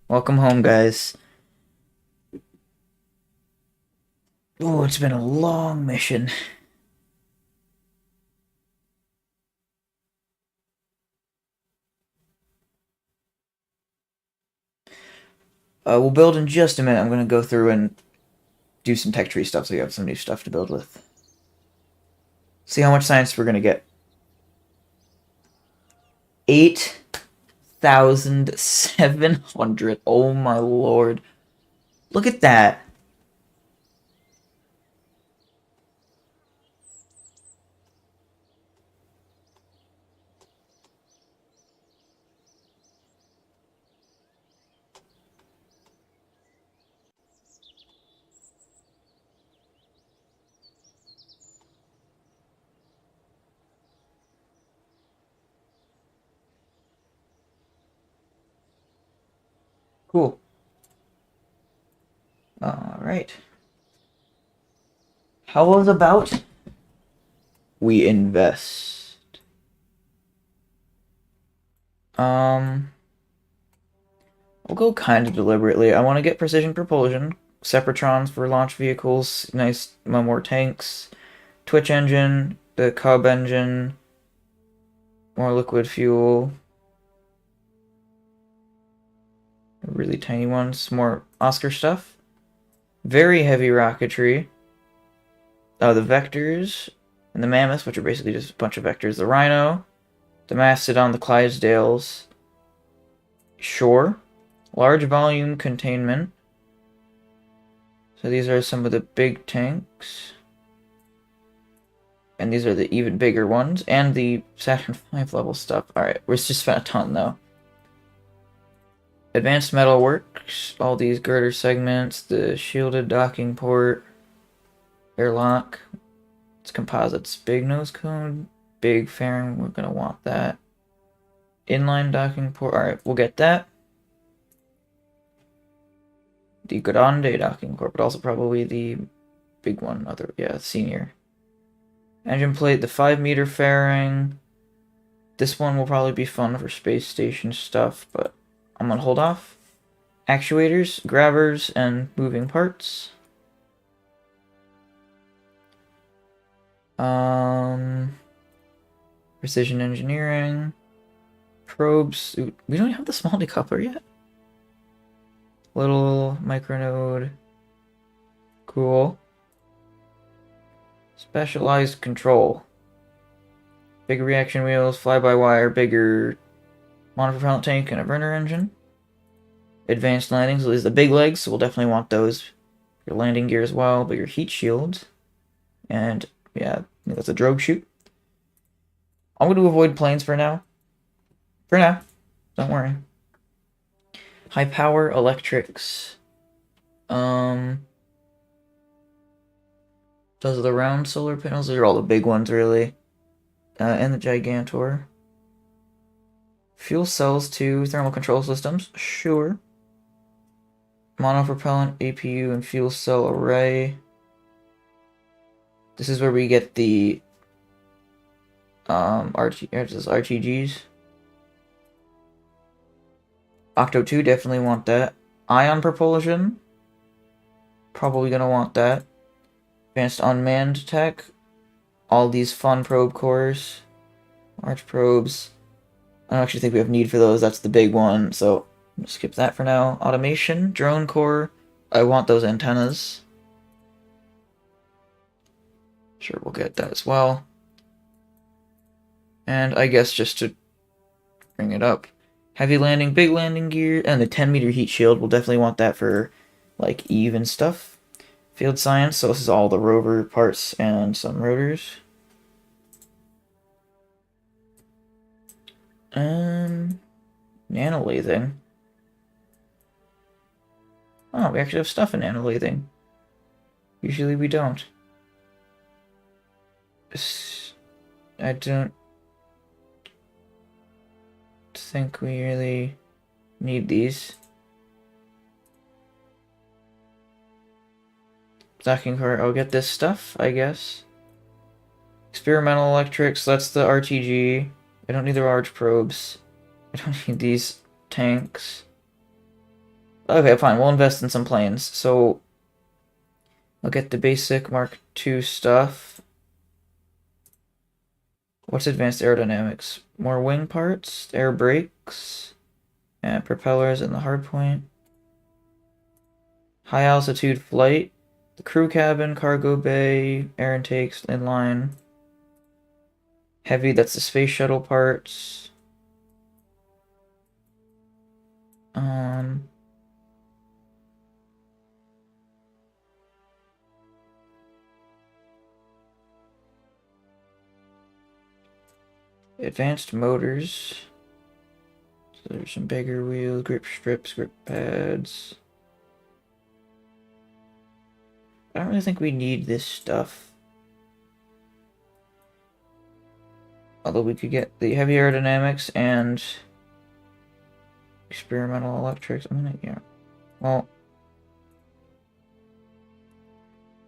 Welcome home, guys. Oh, it's been a long mission. We'll build in just a minute. I'm gonna go through and do some tech tree stuff so you have some new stuff to build with. See how much science we're gonna get. 8,700. Oh my lord. Look at that. Cool. Alright. How about we invest? Um, we'll go kind of deliberately. I want to get precision propulsion, Separatrons for launch vehicles, nice more tanks, Twitch engine, the Cub engine, more liquid fuel, really tiny ones, more Oscar stuff, very heavy rocketry, the Vectors, and the Mammoths, which are basically just a bunch of Vectors, the Rhino, the Mastodon, the Clydesdales, sure, large volume containment. So these are some of the big tanks. And these are the even bigger ones. And the Saturn V level stuff. Alright, we're just spent a ton though. Advanced metal works. All these girder segments. The shielded docking port. Airlock. It's composites. Big nose cone. Big fairing. We're going to want that. Inline docking port. Alright, we'll get that. The Grande docking port, but also probably the big one. Senior. Engine plate, the 5-meter fairing. This one will probably be fun for space station stuff, but I'm gonna hold off. Actuators, grabbers, and moving parts. Precision engineering. Probes. Ooh, we don't have the small decoupler yet. Little micronode. Cool. Specialized control. Bigger reaction wheels, fly-by-wire, bigger monopropellant tank, and a burner engine. Advanced landings, so these are the big legs, so we'll definitely want those. Your landing gear as well, bigger heat shields. And, yeah, that's a drogue chute. I'm going to avoid planes for now. For now. Don't worry. High power electrics. Those are the round solar panels. Those are all the big ones, really. And the Gigantor. Fuel cells too. Thermal control systems. Sure. Monopropellant, APU, and fuel cell array. This is where we get the RTGs. Octo 2, definitely want that. Ion propulsion. Probably gonna want that. Advanced unmanned tech. All these fun probe cores. Large probes. I don't actually think we have need for those. That's the big one, so I'm gonna skip that for now. Automation, drone core. I want those antennas. Sure, we'll get that as well. And I guess just to bring it up, heavy landing, big landing gear, and the 10-meter heat shield. We'll definitely want that for, like, Eve and stuff. Field science, so this is all the rover parts and some rotors. Nanolathing. Oh, we actually have stuff in nanolathing. Usually we don't. I don't think we really need these. Stocking cart. I'll get this stuff, I guess. Experimental electrics. That's the RTG. I don't need the large probes. I don't need these tanks. Okay, fine. We'll invest in some planes. So I'll get the basic Mark II stuff. What's advanced aerodynamics? More wing parts, air brakes, and propellers in the hardpoint. High altitude flight, the crew cabin, cargo bay, air intakes, inline. Heavy, that's the space shuttle parts. Advanced motors. So there's some bigger wheels, grip strips, grip pads. I don't really think we need this stuff. Although we could get the heavy aerodynamics and experimental electrics. Yeah. Well,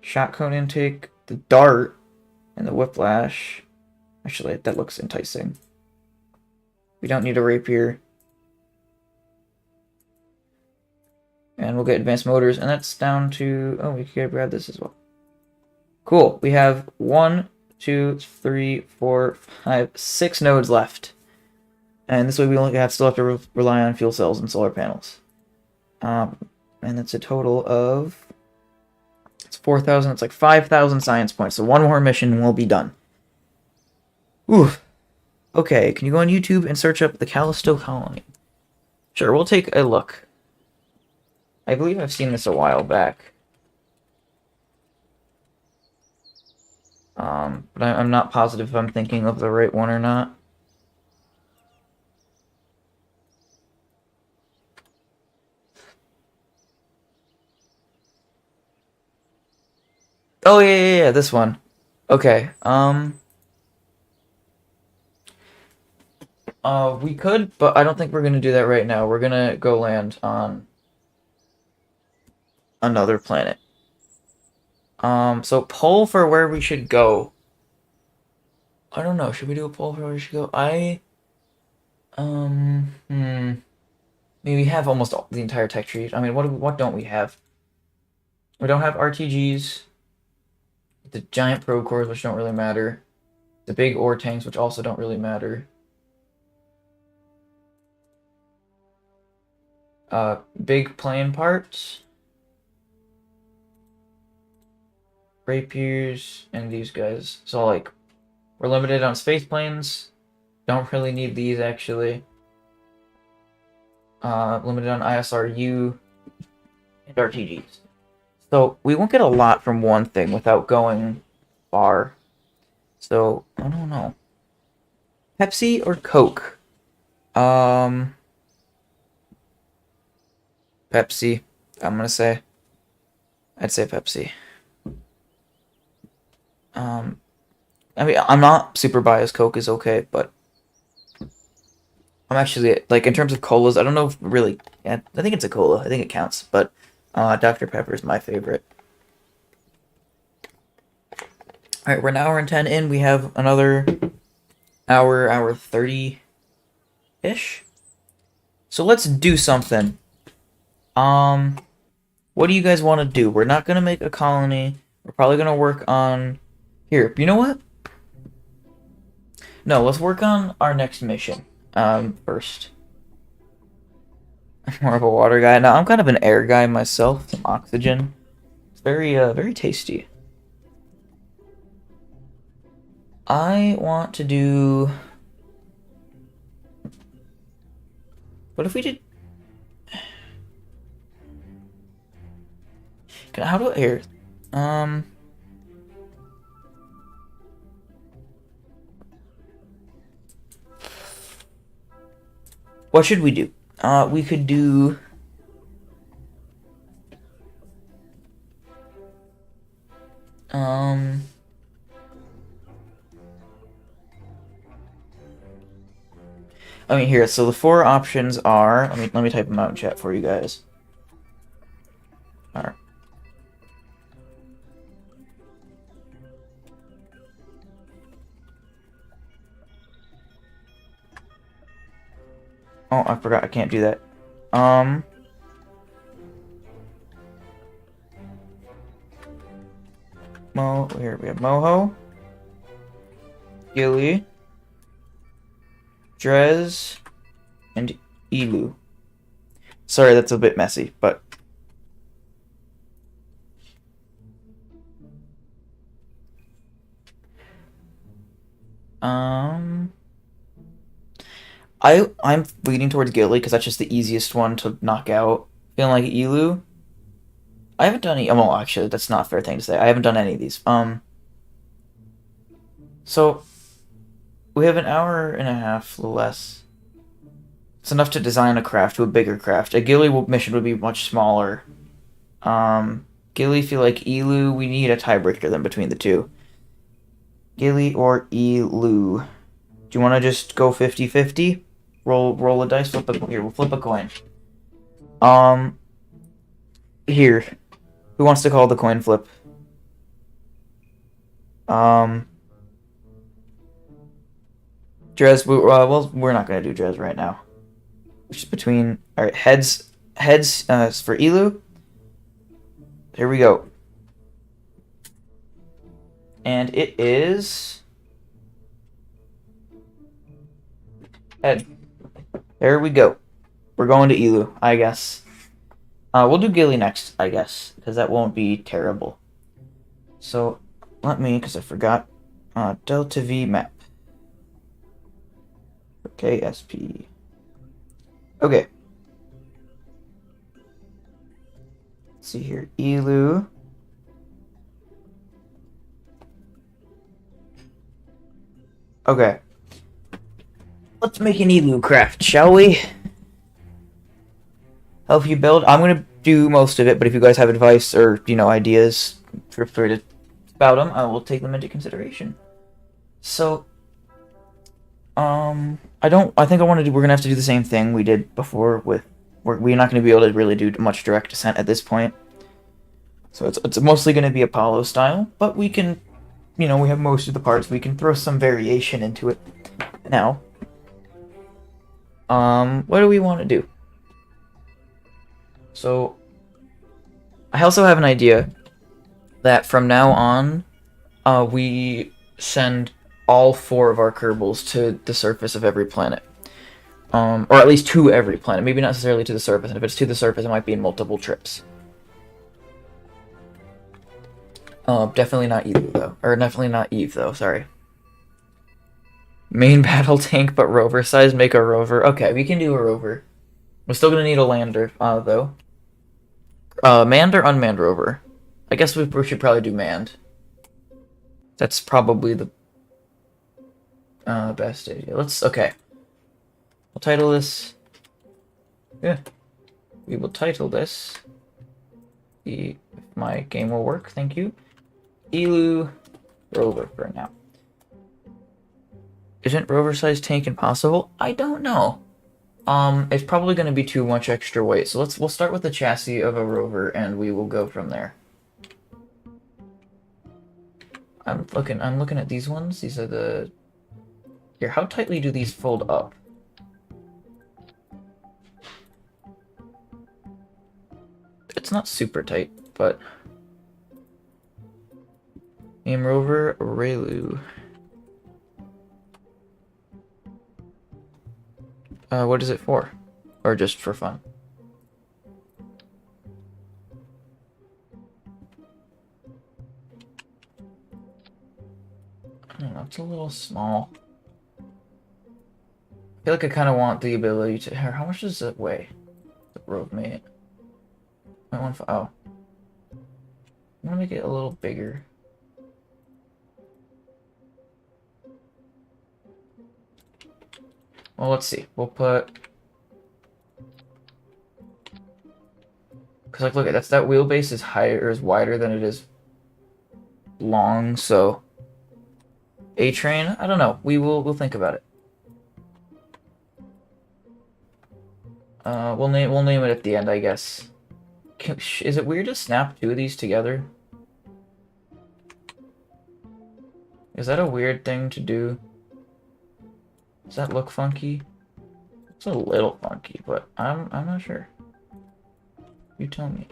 shot cone intake, the dart, and the whiplash. Actually, that looks enticing. We don't need a rapier. And we'll get advanced motors, and that's down to... Oh, we could grab this as well. Cool. We have 1, 2, 3, 4, 5, 6 nodes left. And this way we only still have to rely on fuel cells and solar panels. And that's a total of... It's 4,000. It's like 5,000 science points. So one more mission and we'll be done. Oof. Okay, can you go on YouTube and search up the Callisto Colony? Sure, we'll take a look. I believe I've seen this a while back. But I'm not positive if I'm thinking of the right one or not. Oh, yeah, this one. Okay, we could, but I don't think we're gonna do that right now. We're gonna go land on another planet. So poll for where we should go. I don't know. Should we do a poll for where we should go? Maybe we have almost the entire tech tree. I mean, what don't we have? We don't have RTGs. The giant probe cores, which don't really matter. The big ore tanks, which also don't really matter. Big plane parts. Rapiers, and these guys. So, like, we're limited on space planes. Don't really need these, actually. Limited on ISRU and RTGs. So, we won't get a lot from one thing without going far. So, I don't know. Pepsi or Coke? Pepsi, I'm gonna say. I'd say Pepsi. I mean, I'm not super biased. Coke is okay, but I'm actually, like, in terms of colas, I don't know if really, yeah, I think it's a cola. I think it counts, but Dr. Pepper is my favorite. Alright, we're an hour and 10 in. We have another hour 30-ish. So let's do something. What do you guys want to do? We're not going to make a colony. We're probably going to work on... Here, you know what? No, let's work on our next mission first. I'm more of a water guy. Now, I'm kind of an air guy myself. Some oxygen. It's very tasty. I want to do... What if we did... How do I... Here. What should we do? We could do... I mean, here, so the 4 options are... Let me type them out in chat for you guys. Alright. Oh, I forgot. I can't do that. Here we have Moho, Gilly, Drez, and Elu. Sorry, that's a bit messy, but I'm leaning towards Gilly because that's just the easiest one to knock out. Feeling like Elu. I haven't done any. Well, actually, that's not a fair thing to say. I haven't done any of these. So we have an hour and a half less. It's enough to design a craft to a bigger craft. A Gilly mission would be much smaller. Gilly feel like Elu. We need a tiebreaker then between the two. Gilly or Elu. Do you want to just go 50-50? Roll a dice. Here, we'll flip a coin. Here. Who wants to call the coin flip? Drez. Well, we're not gonna do Drez right now. Which is between. All right, heads. Heads. For Elu. Here we go. And it is head. There we go. We're going to Elu, I guess. We'll do Gilly next, I guess, because that won't be terrible. So, let me, because I forgot, Delta V map. For KSP. Okay. Let's see here. Elu. Okay. Let's make an Elu craft, shall we? Help you build. I'm gonna do most of it, but if you guys have advice or ideas, feel free to spout them. I will take them into consideration. So, I think I want to do. We're gonna have to do the same thing we did before with. We're not gonna be able to really do much direct descent at this point. So it's mostly gonna be Apollo style, but we can, we have most of the parts. We can throw some variation into it now. What do we want to do? So, I also have an idea that from now on, we send all 4 of our Kerbals to the surface of every planet. Or at least to every planet. Maybe not necessarily to the surface, and if it's to the surface, it might be in multiple trips. Definitely not Eve, though. Or definitely not Eve, though, sorry. Main battle tank, but rover size, make a rover. Okay, we can do a rover. We're still gonna need a lander, though. Manned or unmanned rover? I guess we should probably do manned. That's probably the best idea. Okay. We'll title this... Yeah. We will title this... If my game will work, thank you. Elu rover for now. Isn't rover size tank impossible? I don't know. It's probably going to be too much extra weight. So we'll start with the chassis of a rover and we will go from there. I'm looking at these ones. These are the... Here, how tightly do these fold up? It's not super tight, but... Name rover Relu. What is it for? Or just for fun? I don't know, it's a little small. I feel like I kind of want the ability to... How much does it weigh? The road mate. 0.15. Oh. I'm gonna make it a little bigger. Well, let's see. We'll put... Because, like, look, that wheelbase is higher, is wider than it is long, so... A-train? I don't know. We'll think about it. We'll name it at the end, I guess. Is it weird to snap 2 of these together? Is that a weird thing to do? Does that look funky? It's a little funky, but I'm not sure. You tell me.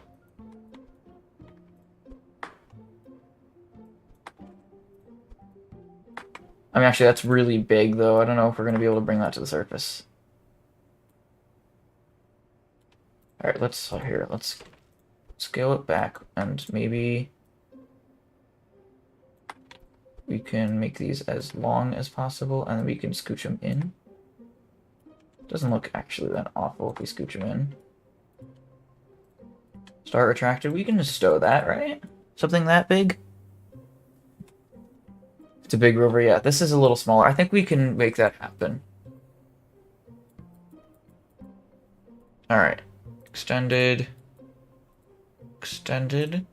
I mean, actually, that's really big, though. I don't know if we're going to be able to bring that to the surface. Alright, let's scale it back, and maybe we can make these as long as possible, and then we can scooch them in. Doesn't look actually that awful if we scooch them in. Start retracted. We can just stow that, right? Something that big? It's a big rover, yeah. This is a little smaller. I think we can make that happen. Alright. Extended. Extended.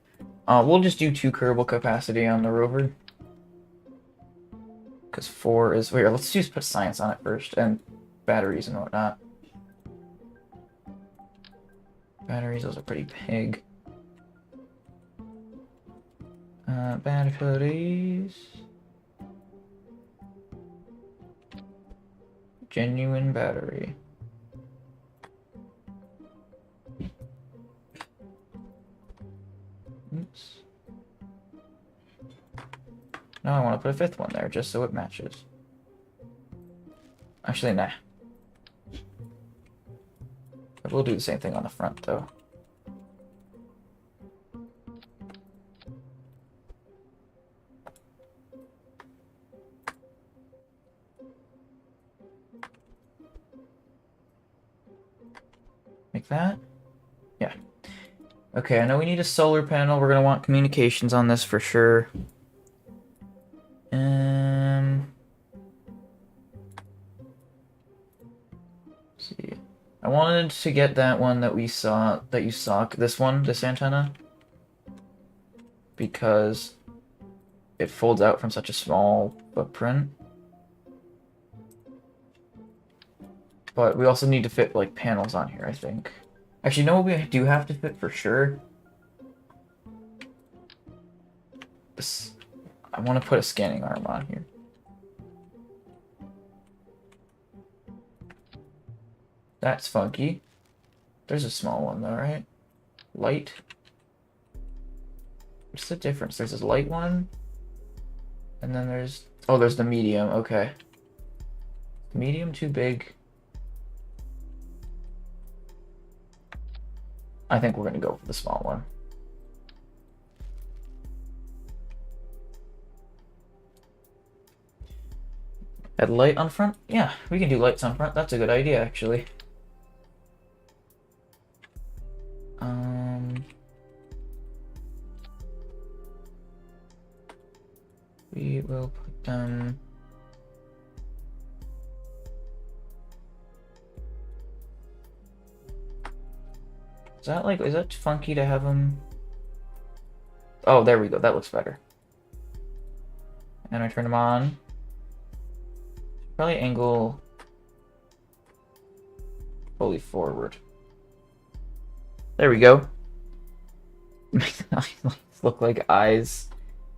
We'll just do 2 Kerbal capacity on the rover. Because 4 is... Wait, let's just put science on it first. And batteries and whatnot. Batteries, those are pretty big. Batteries... Genuine battery. Oops. Now I want to put a 5th one there, just so it matches. Actually, nah. But we'll do the same thing on the front, though. Like that? Yeah. Okay, I know we need a solar panel. We're gonna want communications on this for sure. Let's see. I wanted to get that one that we saw, that you saw, this one, this antenna. Because it folds out from such a small footprint. But we also need to fit, like, panels on here, I think. Actually, no, we do have to fit for sure. I want to put a scanning arm on here. That's funky. There's a small one, though, right? Light. What's the difference? There's this light one. And then there's... Oh, there's the medium. Okay. Medium too big. I think we're going to go for the small one. Add light on front? Yeah, we can do lights on front. That's a good idea, actually. We will put them... Is that funky to have them? Oh, there we go. That looks better. And I turn them on. Probably angle fully forward. There we go. Look like eyes.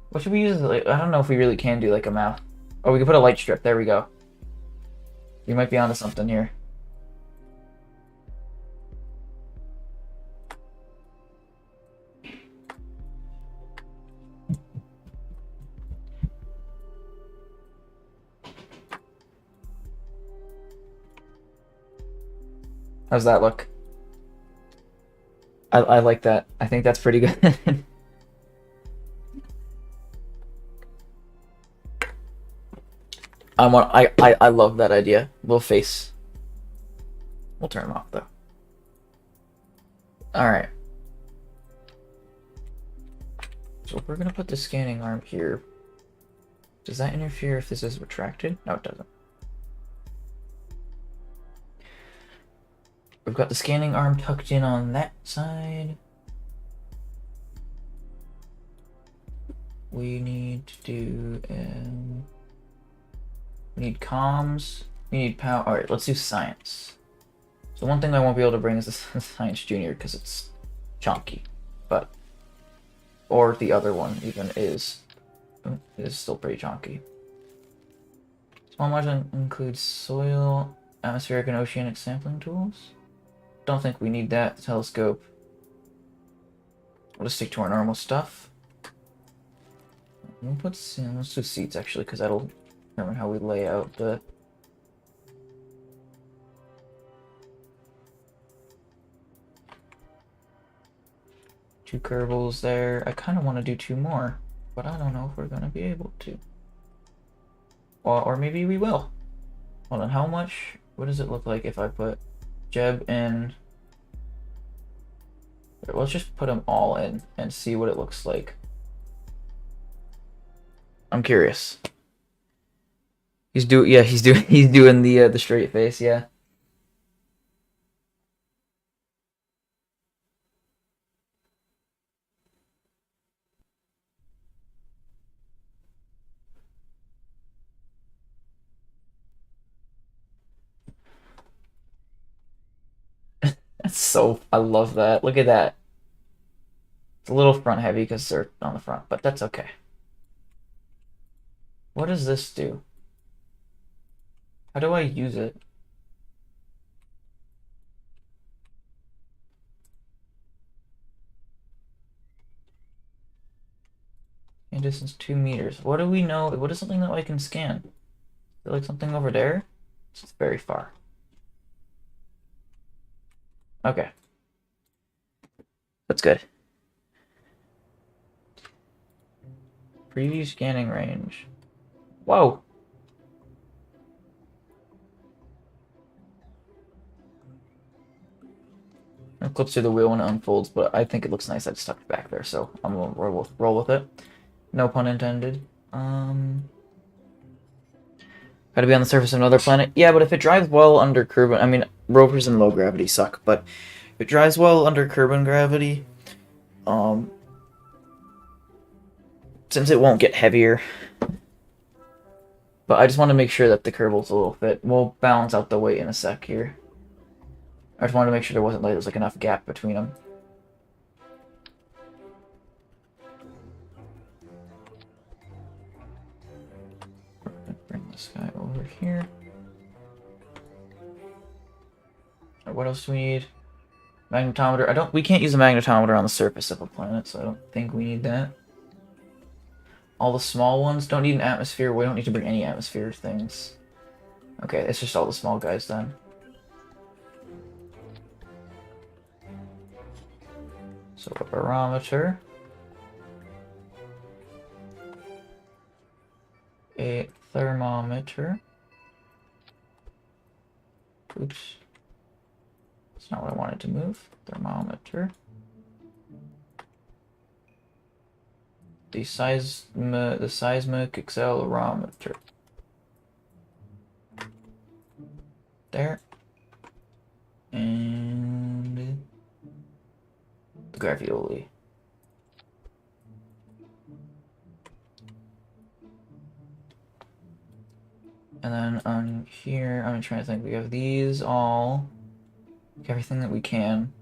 What should we use? I don't know if we really can do like a mouth. Oh, we can put a light strip. There we go. We might be onto something here. How's that look? I like that. I think that's pretty good. I love that idea. Little face. We'll turn them off though. Alright. So we're gonna put the scanning arm here. Does that interfere if this is retracted? No, it doesn't. We've got the scanning arm tucked in on that side. We need to do... we need comms. We need power. Alright, let's do science. So one thing I won't be able to bring is the Science Junior because it's chunky. But... Or the other one even is still pretty chunky. Small margin includes soil Atmospheric and oceanic sampling tools. Don't think we need that. Telescope. We'll just stick to our normal stuff. We'll put, let's do seats actually, because that'll determine how we lay out the. Two Kerbals there. I kind of want to do two more, but I don't know if we're going to be able to. Or maybe we will. Hold on, how much? What does it look like if I put Jeb in? Let's just put them all in and see what it looks like. I'm curious. He's doing the straight face, yeah. That's so, I love that. Look at that. It's a little front heavy because they're on the front, but that's okay. What does this do? How do I use it? In distance 2 meters. What do we know? What is something that I can scan? Is there like something over there? It's very far. Okay. That's good. Preview scanning range. Whoa! It clips through the wheel when it unfolds, but I think it looks nice. I just stuck it back there, so I'm gonna roll with it. No pun intended. Gotta be on the surface of another planet. Yeah, but if it drives well under Kerbal, I mean, rovers in low gravity suck, but if it drives well under Kerbal gravity, since it won't get heavier. But I just want to make sure that the Kerbal's a little fit. We'll balance out the weight in a sec here. I just wanted to make sure there was like enough gap between them. Bring this guy over here. What else do we need? Magnetometer. We can't use a magnetometer on the surface of a planet, so I don't think we need that. All the small ones don't need an atmosphere. We don't need to bring any atmosphere things. Okay, it's just all the small guys then. So a barometer. A thermometer. Oops. That's not what I wanted to move. Thermometer. The seismic accelerometer. There. And the gravioli. And then on here, I'm trying to think. We have these all. Everything that we can.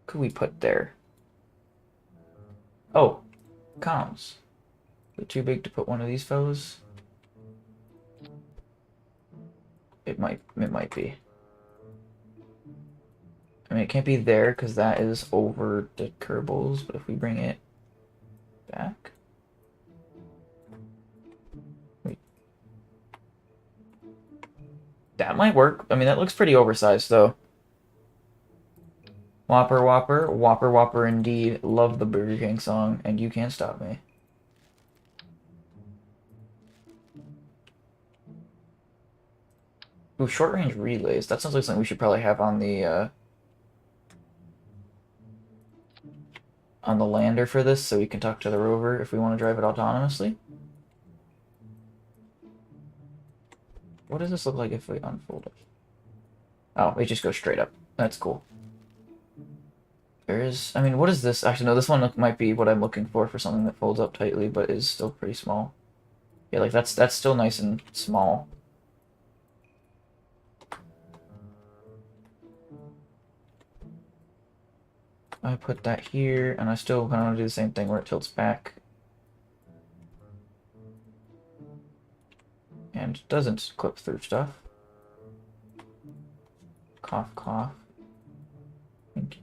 Could we put there? Oh, comms. Is it too big to put one of these fellows? It might be. I mean, it can't be there because that is over the Kerbals, but if we bring it back. Wait. That might work. I mean, that looks pretty oversized, though. Whopper, Whopper, Whopper, Whopper indeed. Love the Burger King song, and you can't stop me. Ooh, short-range relays. That sounds like something we should probably have on the lander for this, so we can talk to the rover if we want to drive it autonomously. What does this look like if we unfold it? Oh, it just goes straight up. That's cool. There is, I mean, what is this? Actually, no, this one might be what I'm looking for something that folds up tightly, but is still pretty small. Yeah, like that's still nice and small. I put that here, and I still kind of want to do the same thing where it tilts back. And doesn't clip through stuff. Cough, cough. Thank you.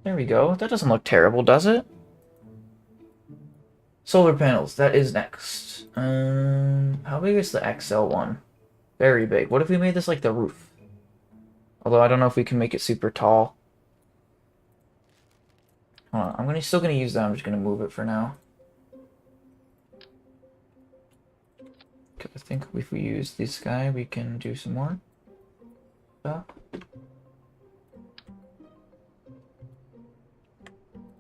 There we go. That doesn't look terrible, does it? Solar panels. That is next. How big is the XL one? Very big. What if we made this like the roof? Although I don't know if we can make it super tall. Hold on. Still gonna use that. I'm just gonna move it for now. I think if we use this guy, we can do some more stuff.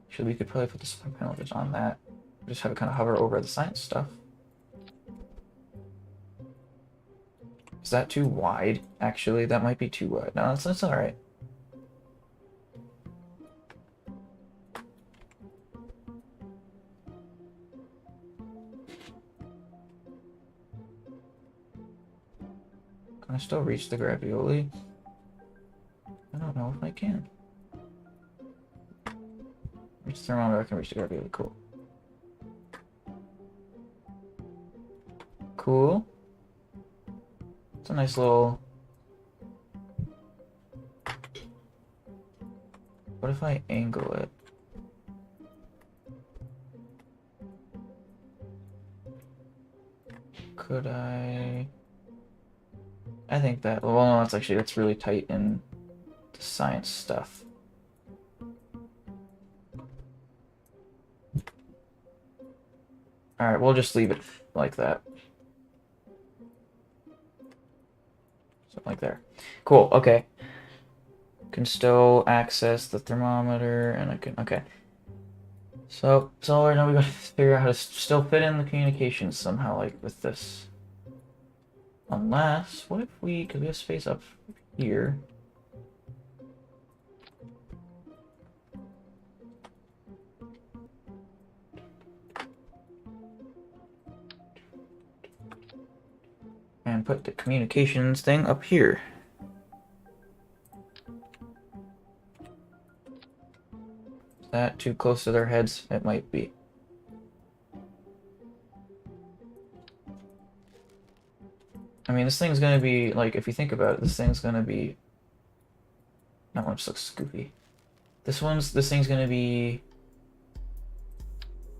Actually, we could probably put the solar panel just on that. Just have it kind of hover over the science stuff. Is that too wide? Actually, that might be too wide. No, that's alright. Can I still reach the gravioli? I don't know if I can. Reach the thermometer, I can reach the gravioli. Cool. Cool. It's a nice little... What if I angle it? Could I... I think that... Well, no, that's really tight in the science stuff. Alright, we'll just leave it like that. Something like there. Cool, okay. Can still access the thermometer, and I can... Okay. So now we gotta figure out how to still fit in the communications somehow, like with this. Unless, what if we... Because we have space up here. And put the communications thing up here. Is that too close to their heads? It might be. I mean, this thing's gonna be, like, if you think about it, this thing's gonna be... That one just looks goofy. This thing's gonna be...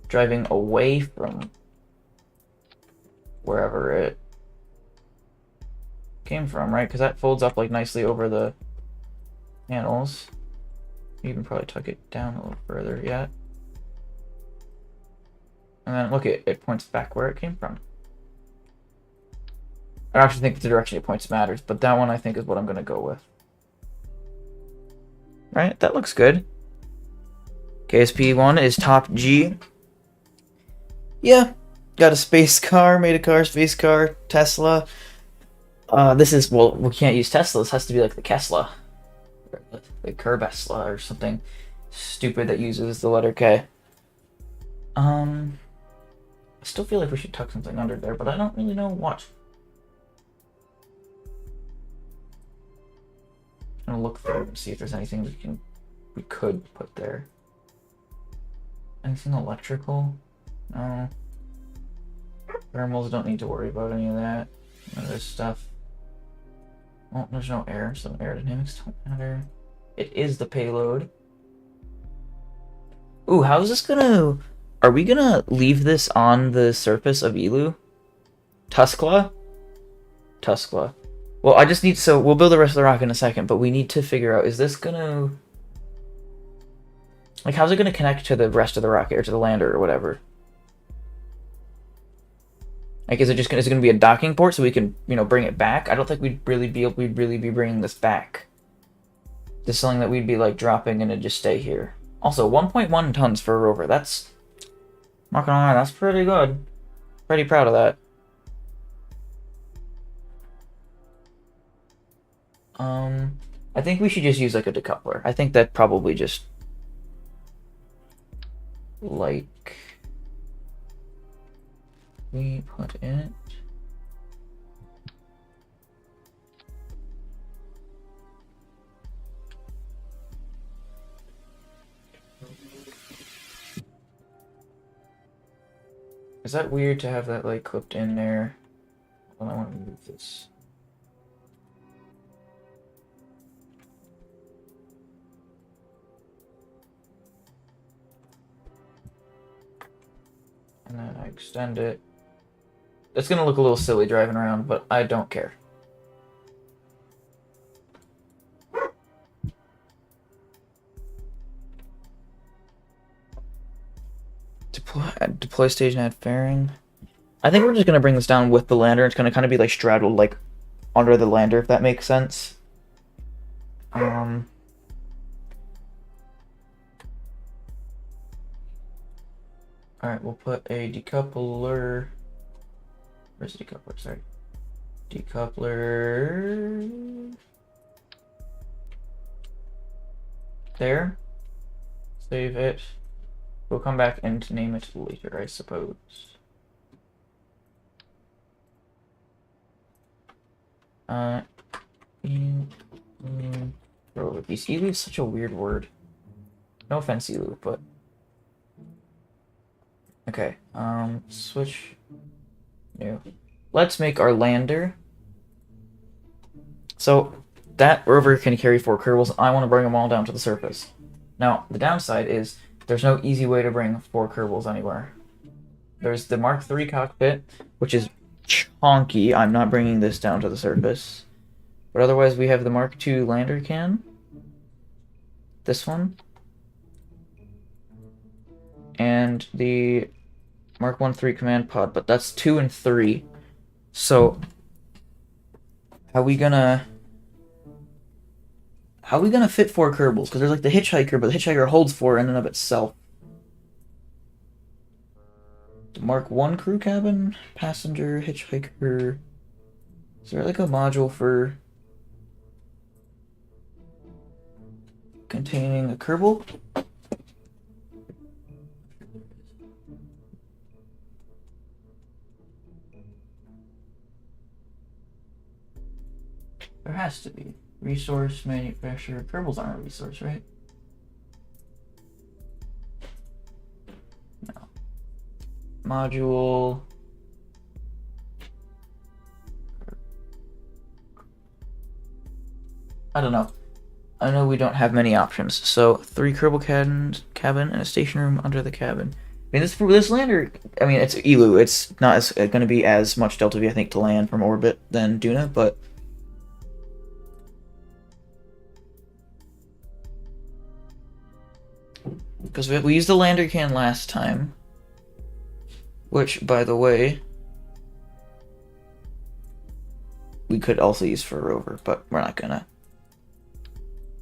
driving away from... wherever it came from, right? Because that folds up, like, nicely over the panels. You can probably tuck it down a little further yet. And then, look, it points back where it came from. I actually think the direction it points matters, but that one I think is what I'm going to go with. Right, that looks good. KSP 1 is top G. Yeah, got a space car, made a car, space car, Tesla. This is, well, we can't use Tesla. This has to be like the Kesla. Or the Kerbal or something stupid that uses the letter K. I still feel like we should tuck something under there, but I don't really know what. I'm gonna look through and see if there's anything we could put there. Anything electrical? No. Thermals, don't need to worry about any of that. None of this stuff. Well, there's no air, so aerodynamics don't matter. It is the payload. Ooh, how's this gonna... Are we gonna leave this on the surface of Elu? Tuskla? Tuskla. Well, I just need... So, we'll build the rest of the rocket in a second, but we need to figure out, is this gonna... Like, how's it gonna connect to the rest of the rocket, or to the lander, or whatever? Like, is it gonna be a docking port so we can, you know, bring it back? I don't think we'd really be bringing this back. This is something that we'd be, like, dropping and it'd just stay here. Also, 1.1 tons for a rover. That's... Not gonna lie, that's pretty good. Pretty proud of that. I think we should just use, like, a decoupler. I think that probably just... Like... We put it... Is that weird to have that like clipped in there? Well, I want to move this. And then I extend it. It's gonna look a little silly driving around, but I don't care. Deploy stage and add fairing. I think we're just gonna bring this down with the lander. It's gonna kind of be like straddled like under the lander, if that makes sense. Alright, we'll put a decoupler. Where's the decoupler? Sorry. Decoupler. There. Save it. We'll come back and name it later, I suppose. Bro, this Elu is such a weird word. No offense, Elu, but okay. Switch. New. Let's make our lander. So that rover can carry 4 Kerbals. I want to bring them all down to the surface. Now the downside is there's no easy way to bring 4 Kerbals anywhere. There's the Mark III cockpit, which is chonky. I'm not bringing this down to the surface. But otherwise, we have the Mark II lander can. This one. And the Mark I-3 command pod, but that's 2 and 3. So, how are we gonna fit 4 Kerbals? Because there's like the Hitchhiker, but the Hitchhiker holds 4 in and of itself. The Mark I crew cabin, passenger, Hitchhiker. Is there like a module for containing a Kerbal? There has to be. Resource manufacturer. Kerbals aren't a resource, right? No. Module. I don't know. I know we don't have many options. So 3 Kerbal cabin and a station room under the cabin. I mean, this lander. I mean, it's Elu. It's not going to be as much Delta V, I think, to land from orbit than Duna, but because we used the lander can last time, which, by the way, we could also use for a rover, but we're not gonna.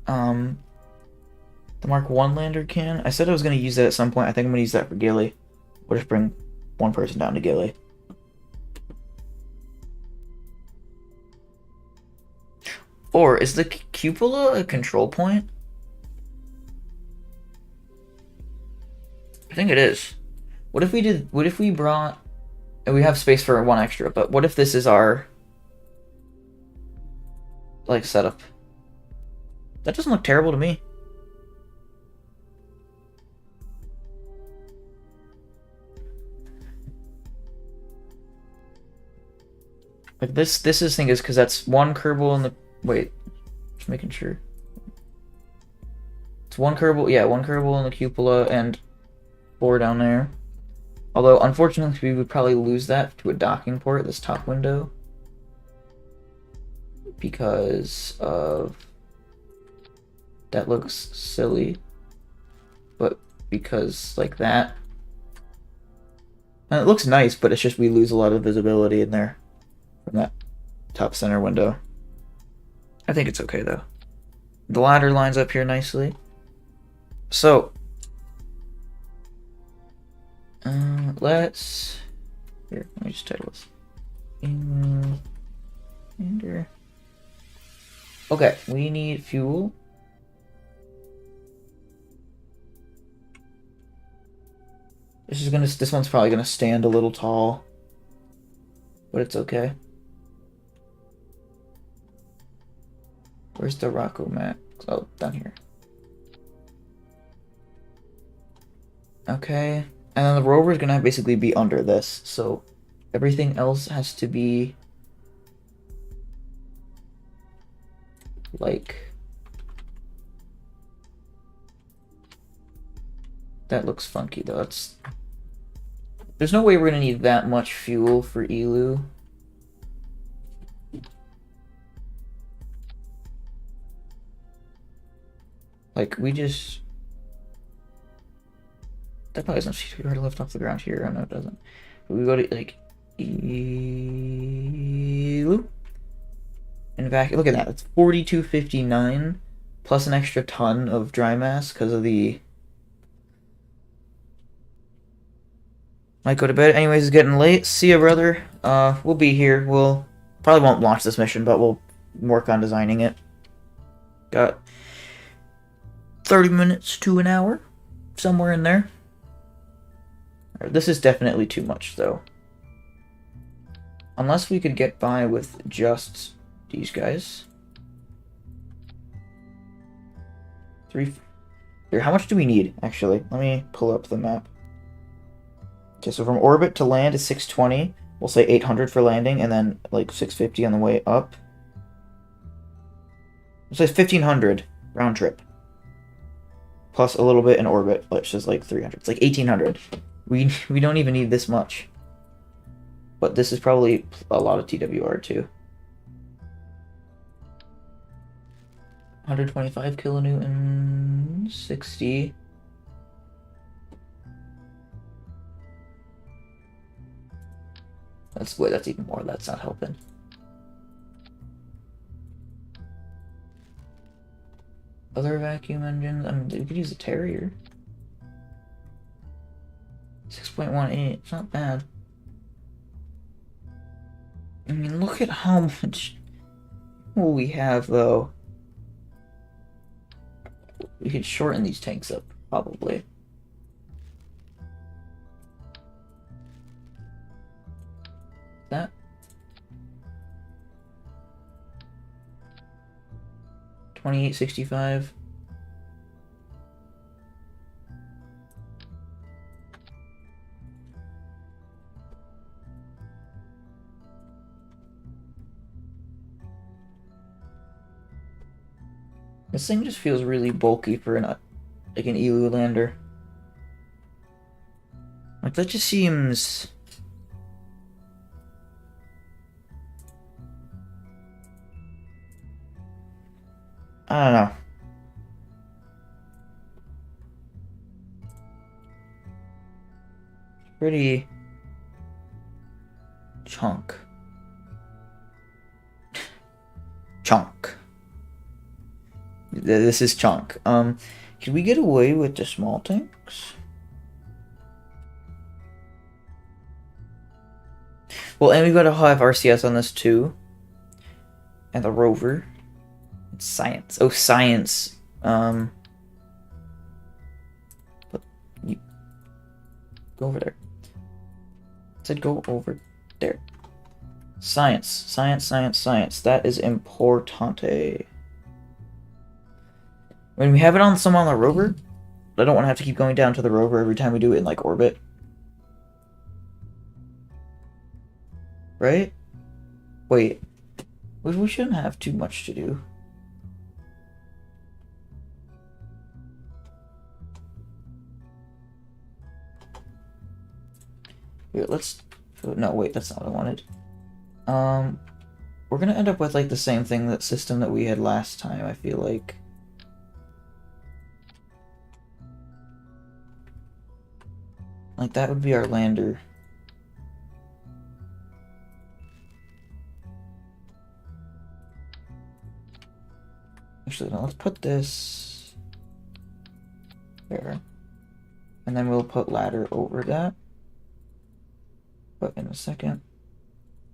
The Mark I lander can. I said I was gonna use that at some point. I think I'm gonna use that for Gilly. We'll just bring one person down to Gilly. Or is the cupola a control point? I think it is. What if we brought, and we have space for 1 extra, but what if this is our like setup? That doesn't look terrible to me. Like this thing is because that's 1 Kerbal in the wait, just making sure. It's 1 Kerbal, yeah, 1 Kerbal in the cupola and 4 down there. Although unfortunately we would probably lose that to a docking port, this top window, because of that looks silly, but because like that, and it looks nice, but it's just we lose a lot of visibility in there from that top center window. I think it's okay though. The ladder lines up here nicely. So let's here. Let me just title this. Okay, we need fuel. This one's probably gonna stand a little tall, but it's okay. Where's the Rocco mat? Oh, down here. Okay. And then the rover is going to basically be under this, so everything else has to be like... That looks funky, though. There's no way we're going to need that much fuel for Elu. Like, we just... That probably doesn't seem to be hard to lift off the ground here. I know it doesn't. But we go to, like, Elu. And vacuum. Look at that. It's 4259 plus an extra ton of dry mass because of the... Might go to bed. Anyways, it's getting late. See ya, brother. We'll be here. We'll probably won't launch this mission, but we'll work on designing it. Got 30 minutes to an hour. Somewhere in there. This is definitely too much, though. Unless we could get by with just these guys. Here, how much do we need, actually? Let me pull up the map. Okay, so from orbit to land is 620. We'll say 800 for landing, and then like 650 on the way up. It says 1500 round trip. Plus a little bit in orbit, which is like 300. It's like 1800. We don't even need this much. But this is probably a lot of TWR too. 125 kilonewtons, 60. That's even more. That's not helping. Other vacuum engines. I mean, we could use a Terrier. 6.18. It's not bad. I mean, look at how much we have, though. We could shorten these tanks up, probably. That. 2865. This thing just feels really bulky for an Elu lander. Like, that just seems... I don't know. Pretty... chunk. Chunk. This is chunk. Can we get away with the small tanks? Well, and we've got to have RCS on this too. And the rover. It's science. Oh, science. But you go over there. I said go over there. Science. Science, science, science. That is importante. When we have it on some on the rover, I don't want to have to keep going down to the rover every time we do it in, like, orbit. Right? Wait. We shouldn't have too much to do. Wait, let's... No, wait, that's not what I wanted. We're gonna end up with, like, the same thing, that system that we had last time, I feel like. Like, that would be our lander. Actually, no, let's put this there. And then we'll put ladder over that. But in a second,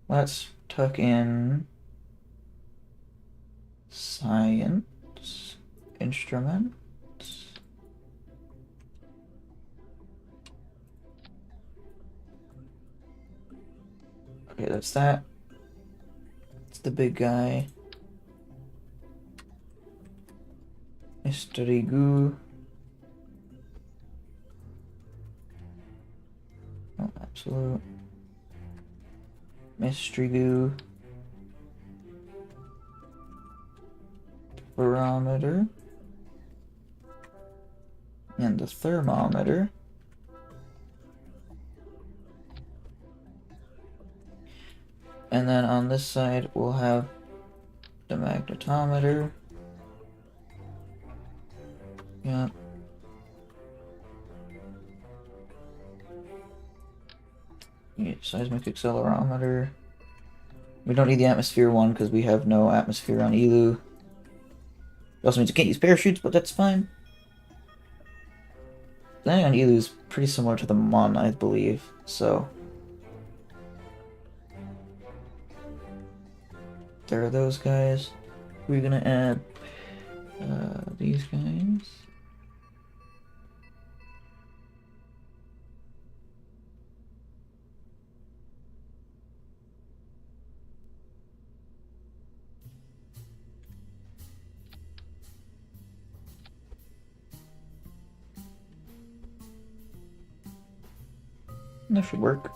let's tuck in science instruments. Okay, that's that. It's the big guy. Mr. Goo. absolute mystery goo, barometer, and the thermometer. And then on this side, we'll have the magnetometer. Yep. Seismic accelerometer. We don't need the atmosphere one because we have no atmosphere on Elu. It also means you can't use parachutes, but that's fine. Landing on Elu is pretty similar to the Mon, I believe, so... There are those guys. We're gonna add these guys. That should work.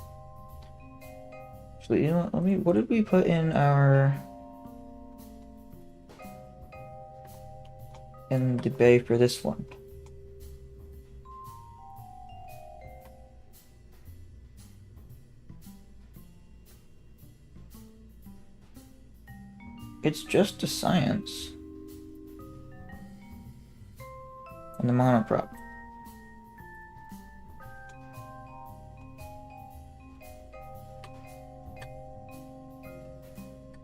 Actually, you know what? What did we put in our... in the bay for this one? It's just a science. And the monoprop.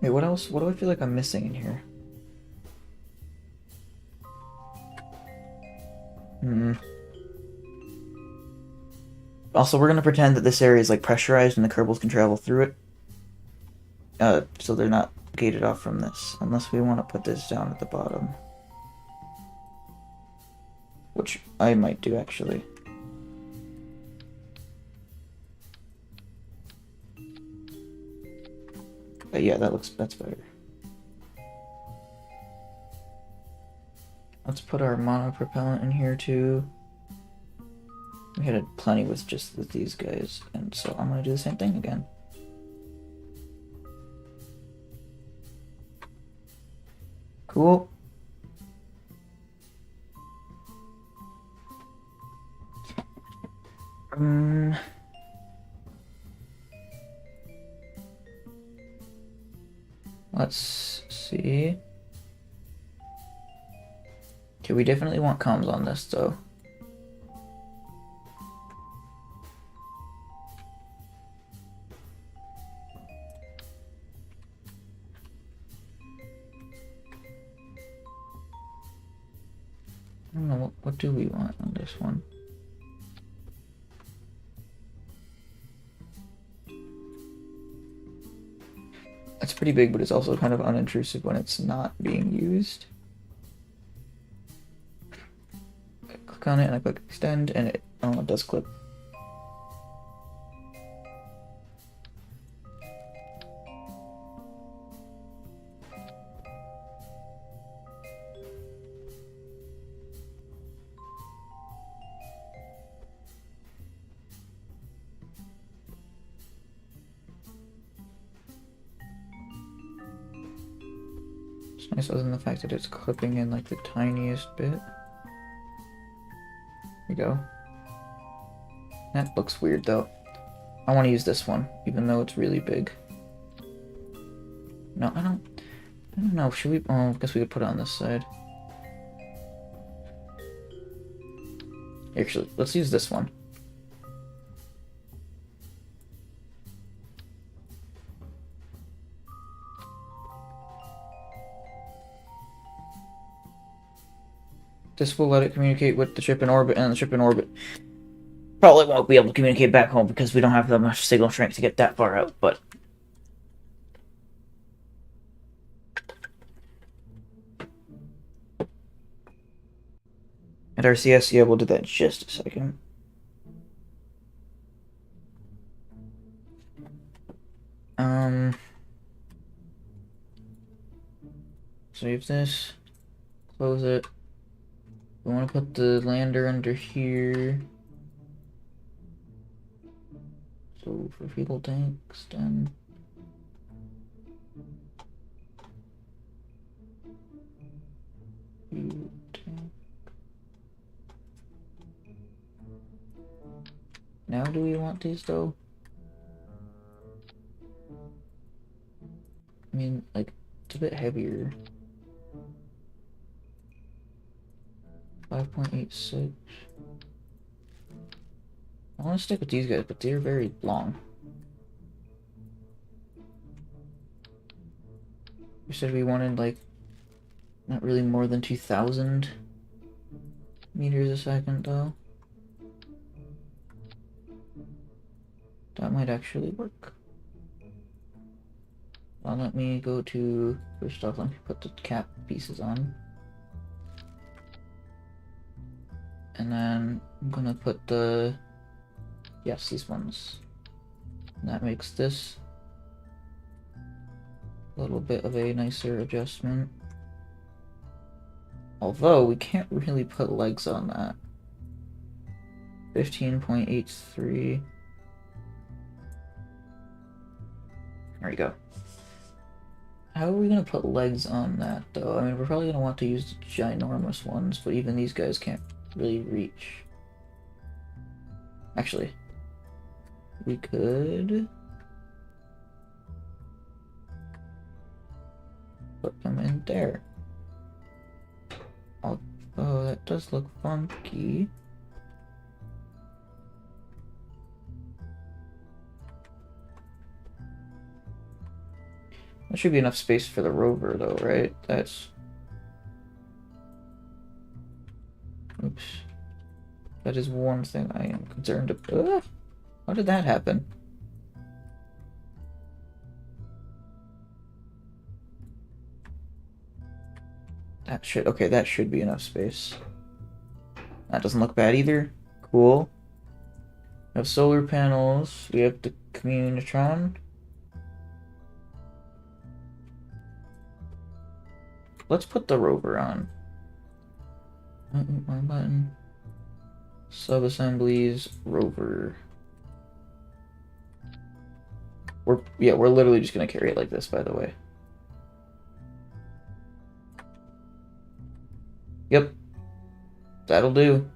Wait, what else? What do I feel like I'm missing in here? Also, we're gonna pretend that this area is like pressurized and the Kerbals can travel through it. So they're not gated off from this, unless we want to put this down at the bottom. Which I might do, actually. But yeah, that's better. Let's put our monopropellant in here too. We had plenty with just with these guys, and so I'm gonna do the same thing again. Cool. Let's see. Okay, we definitely want comms on this though. I don't know, what do we want on this one? It's pretty big, but it's also kind of unintrusive when it's not being used. I click on it and I click extend and it does clip. Nice other than the fact that it's clipping in like the tiniest bit. There we go. That looks weird though. I want to use this one, even though it's really big. No, I don't know. Should we? Oh, I guess we could put it on this side. Actually, let's use this one. This will let it communicate with the ship in orbit, and the ship in orbit probably won't be able to communicate back home because we don't have that much signal strength to get that far out, but... At RCS, yeah, we'll do that in just a second. Save this. Close it. We want to put the lander under here. So for fuel tanks, then. Fuel tank. Now do we want these though? I mean, like, it's a bit heavier. 5.86. I want to stick with these guys, but they're very long. We said we wanted, like, not really more than 2,000 meters a second, though. That might actually work. Well, let me go to ReStock. Let me put the cap pieces on. And then I'm gonna put the... Yes, these ones. And that makes this a little bit of a nicer adjustment. Although, we can't really put legs on that. 15.83. There we go. How are we gonna put legs on that, though? I mean, we're probably gonna want to use the ginormous ones, but even these guys can't really reach. Actually, we could put them in there. Although that does look funky. There should be enough space for the rover, though, right? That's... Oops. That is one thing I am concerned about. How did that happen? That should... Okay, that should be enough space. That doesn't look bad either. Cool. We have solar panels. We have the communitron. Let's put the rover on. Wrong button. Sub-assemblies, rover. We're literally just gonna carry it like this, by the way. Yep. That'll do.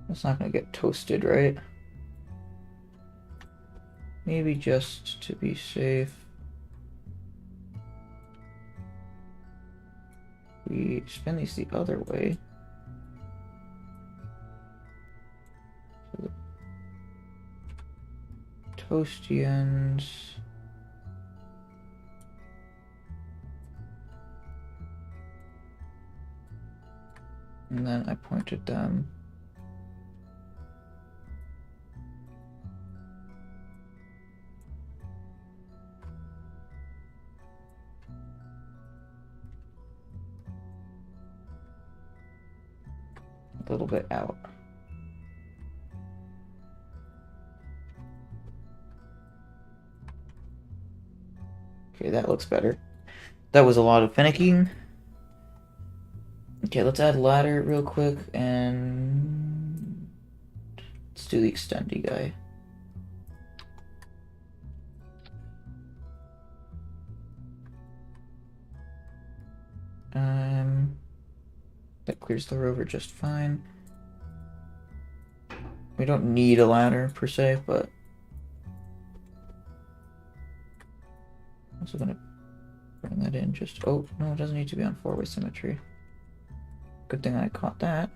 That's not gonna get toasted, right? Maybe just to be safe. We spin these the other way. So the toasty ends. And then I pointed them. A little bit out. Okay, that looks better. That was a lot of finicking. Okay, let's add ladder real quick and let's do the extendy guy. That clears the rover just fine. We don't need a ladder per se, but I'm also gonna bring that in just... Oh, no, it doesn't need to be on four-way symmetry. Good thing I caught that.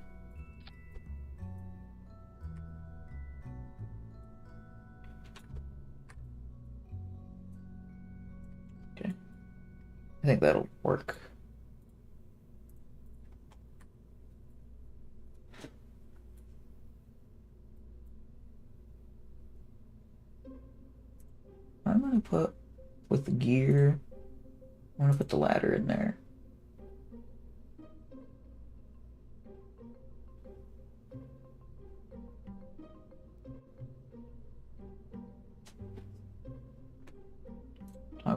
Okay. I think that'll work. I'm gonna put, with the gear, I'm gonna put the ladder in there.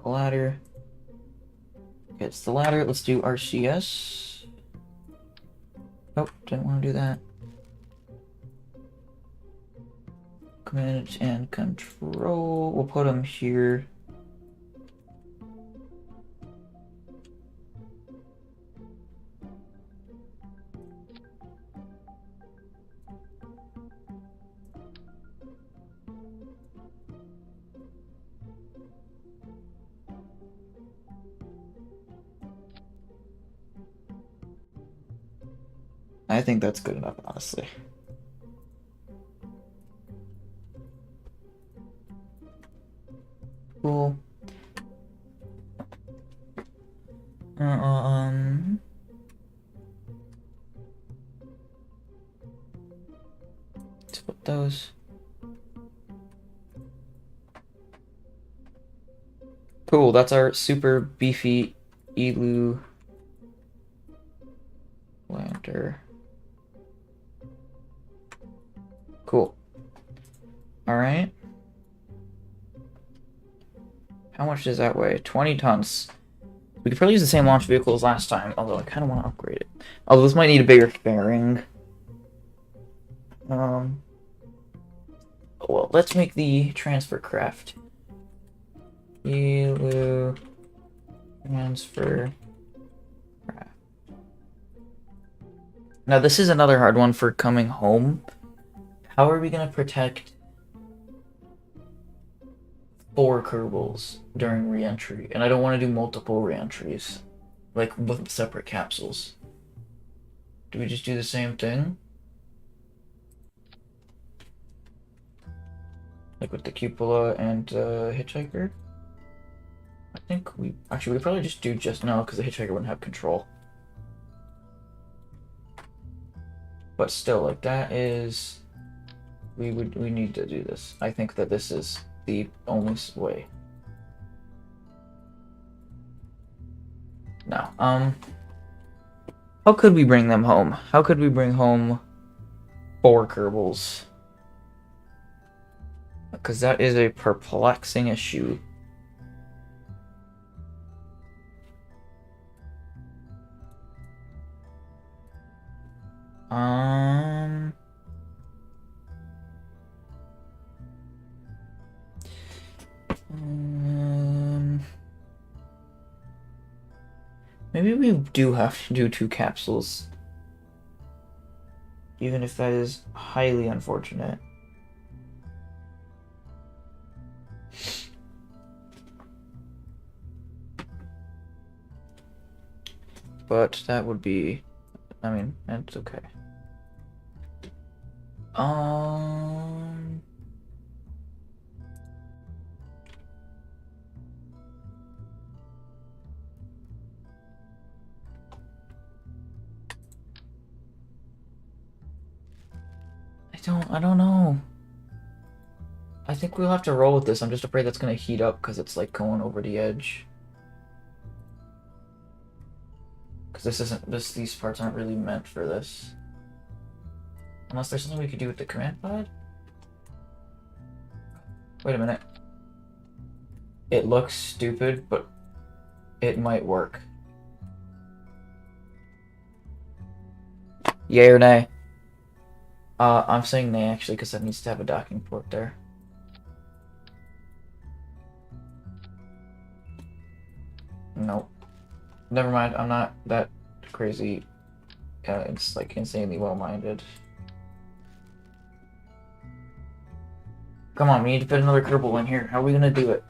a ladder. Okay, it's the ladder. Let's do RCS. Oh, didn't want to do that. Command and control. We'll put them here. I think that's good enough, honestly. Cool. Let's put those. Cool, that's our super beefy Elu planter. Cool. Alright. How much does that weigh? 20 tons. We could probably use the same launch vehicle as last time, although I kind of want to upgrade it. Although this might need a bigger fairing. Well, let's make the transfer craft. Elu transfer craft. Now this is another hard one for coming home. How are we gonna protect 4 Kerbals during re-entry? And I don't want to do multiple re-entries, like with separate capsules. Do we just do the same thing? Like with the cupola and hitchhiker? I think we probably just do just now because the hitchhiker wouldn't have control. But still, like that is, we need to do this. I think that this is the only way. Now, how could we bring them home? How could we bring home 4 Kerbals? Because that is a perplexing issue. Maybe we do have to do 2 capsules. Even if that is highly unfortunate. But that would be, I mean, it's okay. I don't know. I think we'll have to roll with this. I'm just afraid that's gonna heat up because it's like going over the edge. Because these parts aren't really meant for this. Unless there's something we could do with the command pod? Wait a minute. It looks stupid, but it might work. Yay or nay? I'm saying nay actually because that needs to have a docking port there. Nope. Never mind, I'm not that crazy. It's like insanely well-minded. Come on, we need to fit another Kerbal in here. How are we gonna do it?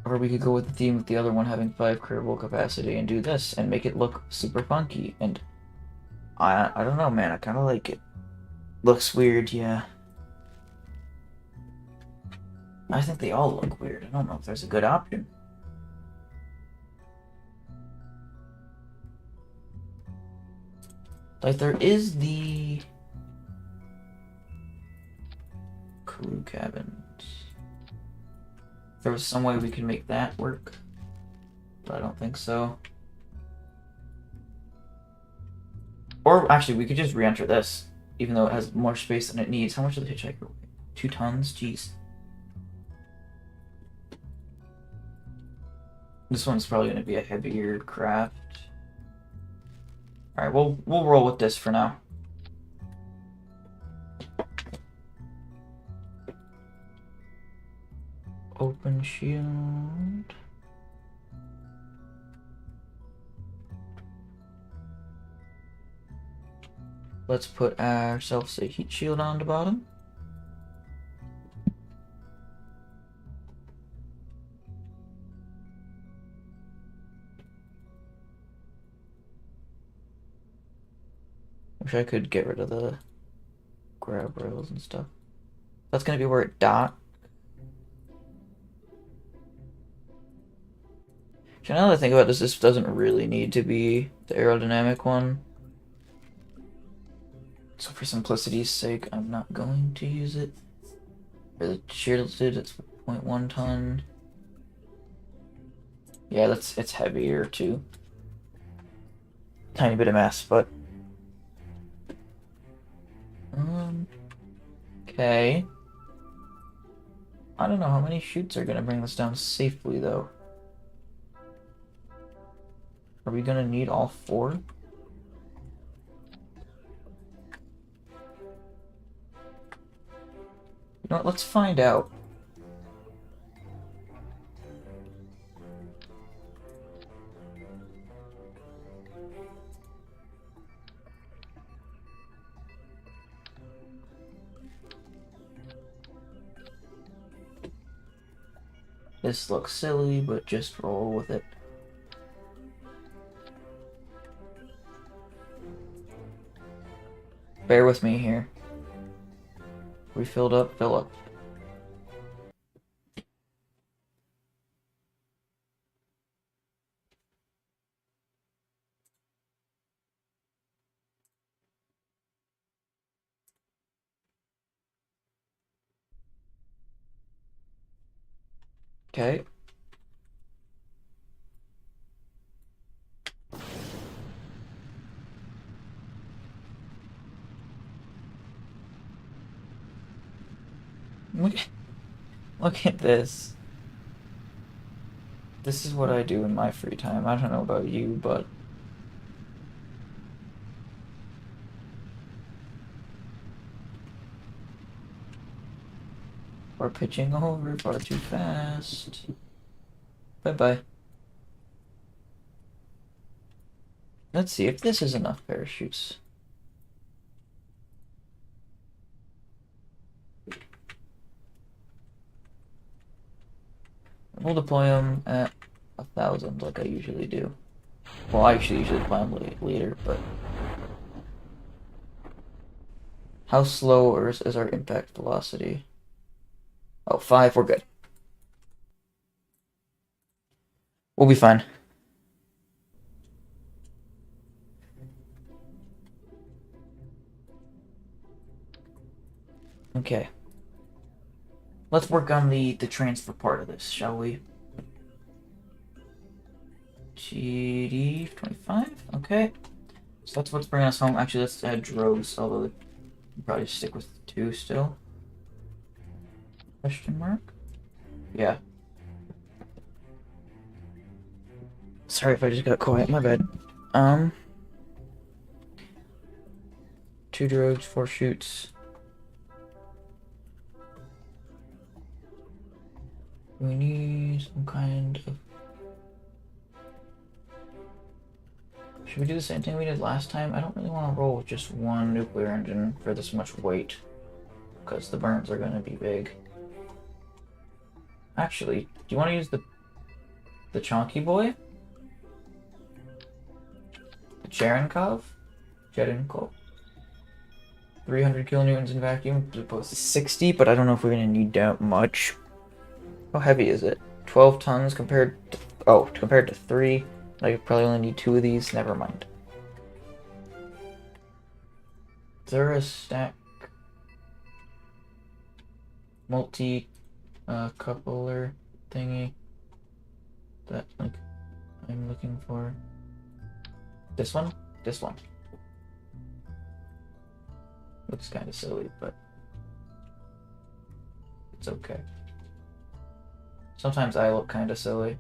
Or we could go with the theme with the other one having 5 Kerbal capacity and do this and make it look super funky. And I don't know, man. I kind of like it. Looks weird, yeah. I think they all look weird. I don't know if there's a good option. Like, there is the crew cabins. If there was some way we could make that work, but I don't think so. Or actually, we could just re-enter this, even though it has more space than it needs. How much does the hitchhiker weigh? 2 tons? Jeez. This one's probably going to be a heavier craft. Alright, we'll roll with this for now. Open shield. Let's put ourselves a heat shield on the bottom. Wish I could get rid of the grab rails and stuff. That's gonna be where it docks. So now that I think about this doesn't really need to be the aerodynamic one. So for simplicity's sake, I'm not going to use it. For the shielded, it's 0.1 ton. Yeah, it's heavier too. Tiny bit of mass, but okay. I don't know how many chutes are gonna bring this down safely though. Are we gonna need all 4? You know what, let's find out. This looks silly, but just roll with it. Bear with me here. We filled up, fill up. Okay. Look at this. This is what I do in my free time. I don't know about you, but we're pitching over far too fast. Bye-bye. Let's see if this is enough parachutes. We'll deploy them at 1,000 like I usually do. Well, I actually usually deploy them later, but... How slow is our impact velocity? Oh, 5, we're good. We'll be fine. Okay. Let's work on the transfer part of this, shall we? GD 25, okay. So that's what's bringing us home. Actually, let's add droves, although we'll probably stick with 2 still. Question mark? Yeah. Sorry if I just got quiet, my bad. 2 droves, 4 chutes. We need some kind of... Should we do the same thing we did last time? I don't really want to roll with just 1 nuclear engine for this much weight, because the burns are going to be big. Actually, do you want to use the chonky boy? The Cherenkov? 300 kilonewtons in vacuum as opposed to 60, but I don't know if we're going to need that much. How heavy is it? 12 tons compared to... Oh, compared to 3. I probably only need 2 of these. Never mind. Stack multi-coupler thingy that like I'm looking for. This one? This one. Looks kind of silly, but It's okay. Sometimes I look kind of silly.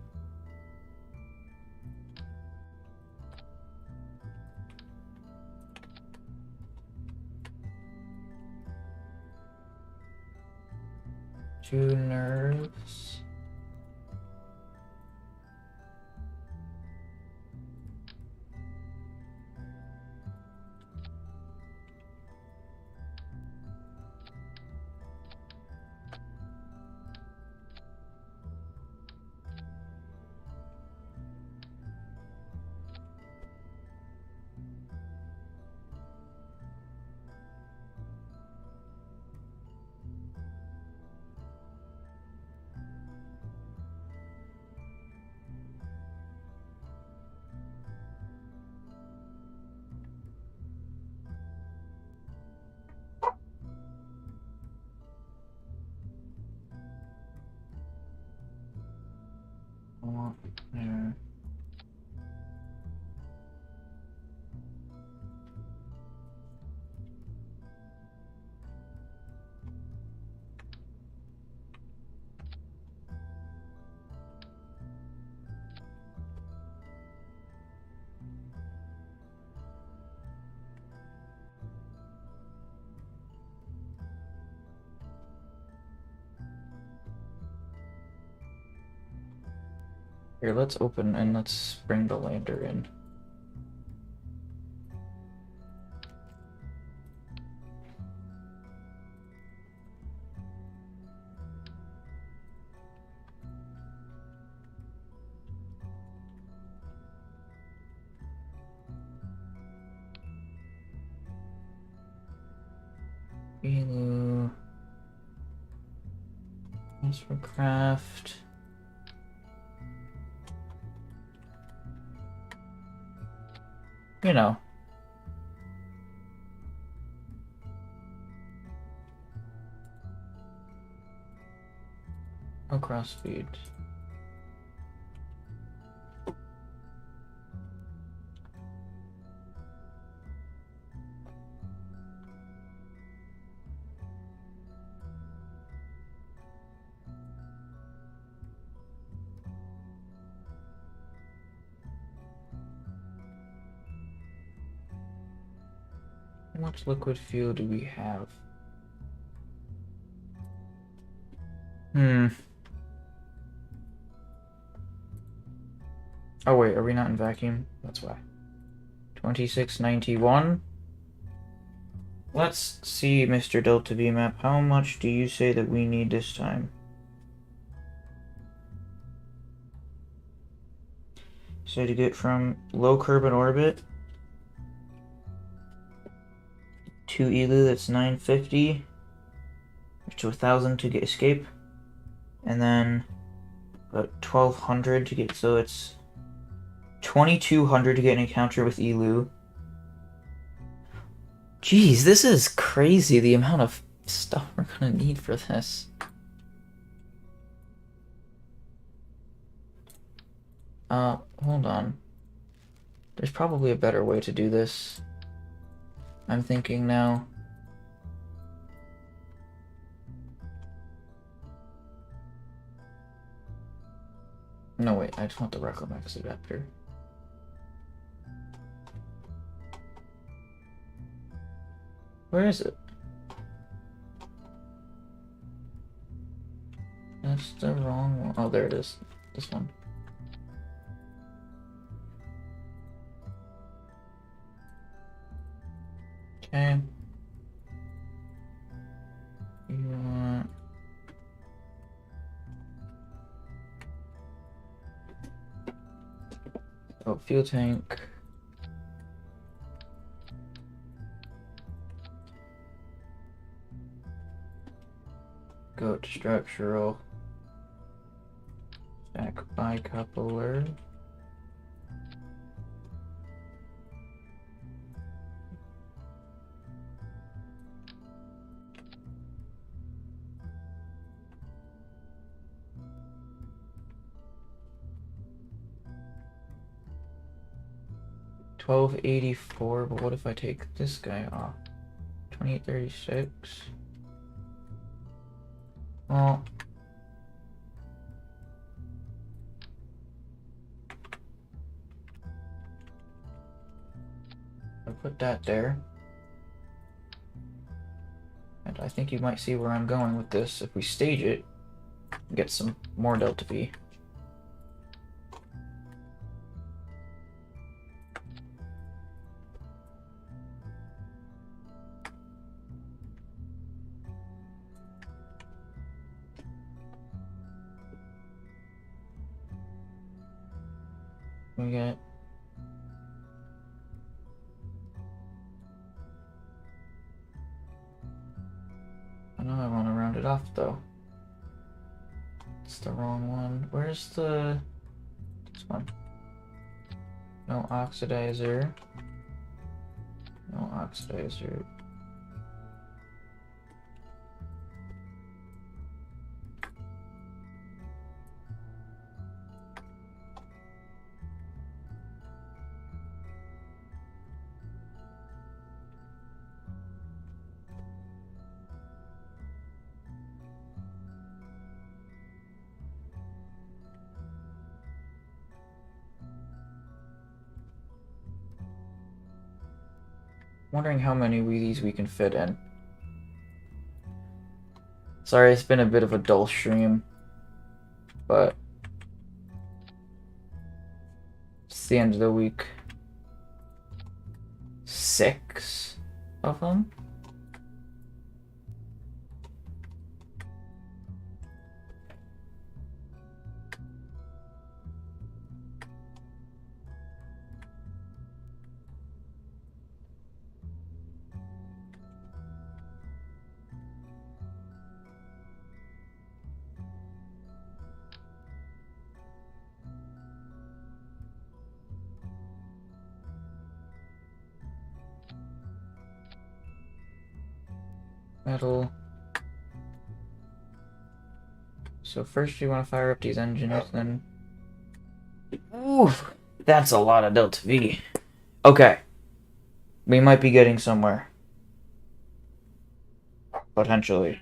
Two nerves. There. Here, let's open and let's bring the lander in. Elu. Transfer craft. You know. No crossfeed. How much liquid fuel do we have? Oh wait, are we not in vacuum? That's why. 2691. Let's see, Mr. Delta V map. How much do you say that we need this time? So to get from low Kerbal orbit to Elu, that's 950. To 1,000 to get escape. And then about 1,200 to get, so it's 2,200 to get an encounter with Elu. Jeez, this is crazy, the amount of stuff we're gonna need for this. Hold on. There's probably a better way to do this. I'm thinking now. No, wait, I just want the Reclamax adapter. Where is it? That's the wrong one. Oh, there it is. This one. Okay. You want... Oh, fuel tank. Go to structural. Stack bicoupler. $12.84, but what if I take this guy off? 28.36. Well, I'll put that there. And I think you might see where I'm going with this. If we stage it, get some more delta V. We get I know I want to round it off though. It's the wrong one. Where's this one? No oxidizer. No oxidizer. Wondering how many of these we can fit in. Sorry, it's been a bit of a dull stream, but it's the end of the week. 6 of them? Metal. So first you want to fire up these engines, then... Oof! That's a lot of delta V. Okay. We might be getting somewhere. Potentially.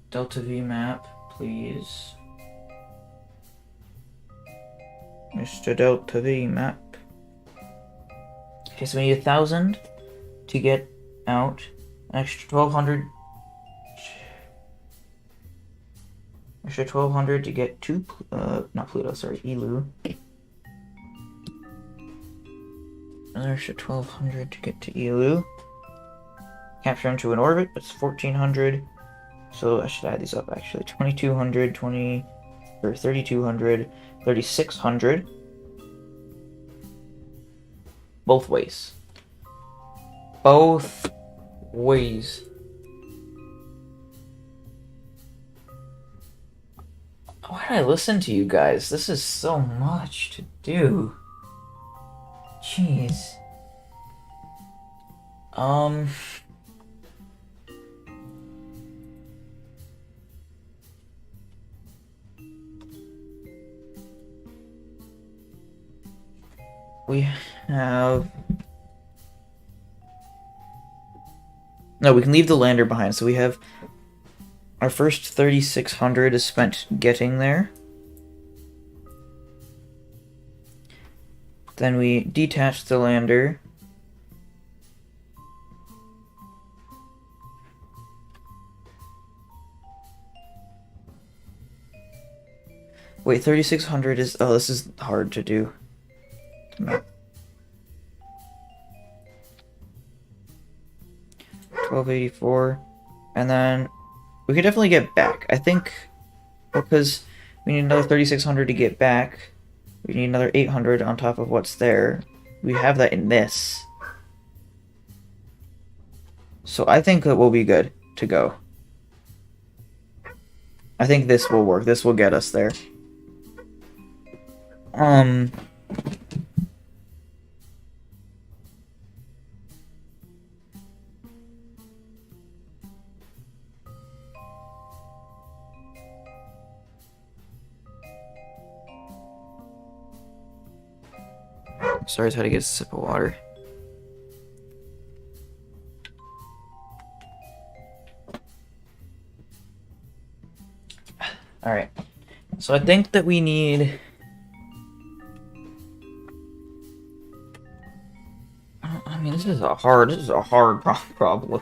Delta V map, please. Mr. Delta V map. Okay, so we need 1,000 to get out. An extra 1,200. Extra 1,200 to get to, not Pluto, sorry, Elu. Another extra 1,200 to get to Elu. Capture into an orbit, that's 1,400. So I should add these up actually. 2,200, 3,200, 3,600. Both ways. Both ways. Why did I listen to you guys? This is so much to do. Jeez. We have... No, we can leave the lander behind. So we have... Our first 3,600 is spent getting there. Then we detach the lander. Wait, 3,600 is... Oh, this is hard to do. 1284, and then we could definitely get back. I think because we need another 3,600 to get back. We need another 800 on top of what's there. We have that in this, so I think that will be good to go. I think this will work. This will get us there. Sorry, I had to get a sip of water. Alright. So I think that we need... I mean, this is a hard problem.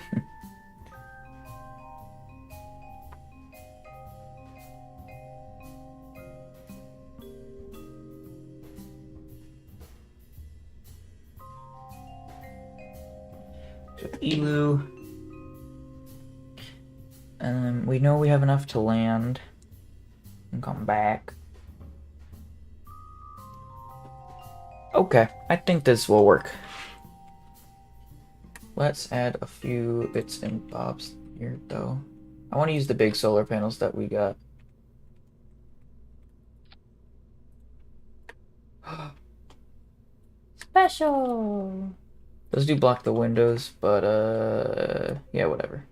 So Elu. And we know we have enough to land and come back. Okay, I think this will work. Let's add a few bits and bobs here, though. I want to use the big solar panels that we got. Special! Those do block the windows, but, yeah, whatever.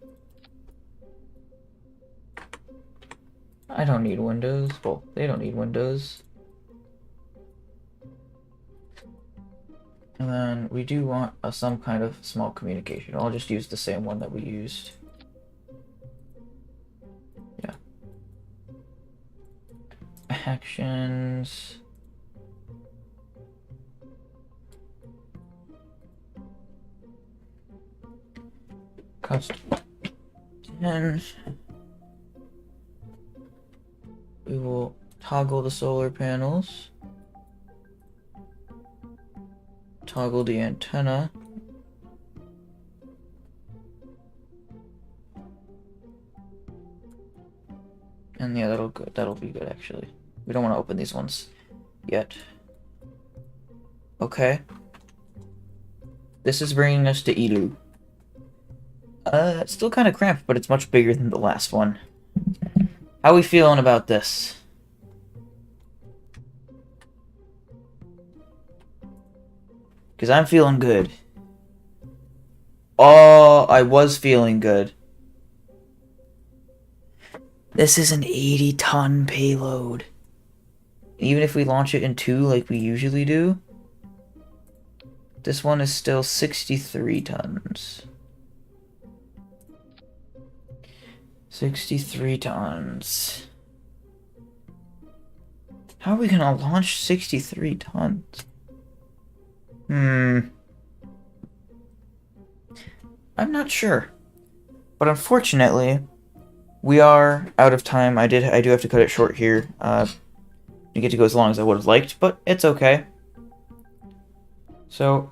I don't need windows. Well, they don't need windows. And then we do want some kind of small communication. I'll just use the same one that we used. Yeah. Actions. Custom 10. We will toggle the solar panels. Toggle the antenna. And yeah, that'll be good actually. We don't want to open these ones yet. Okay. This is bringing us to Elu. It's still kind of cramped, but it's much bigger than the last one. How are we feeling about this? Because I'm feeling good. Oh, I was feeling good. This is an 80-ton payload. Even if we launch it in 2 like we usually do, this one is still 63 tons. 63 tons. How are we gonna launch 63 tons? I'm not sure. But unfortunately, we are out of time. I do have to cut it short here. Didn't get to go as long as I would have liked, but it's okay. So,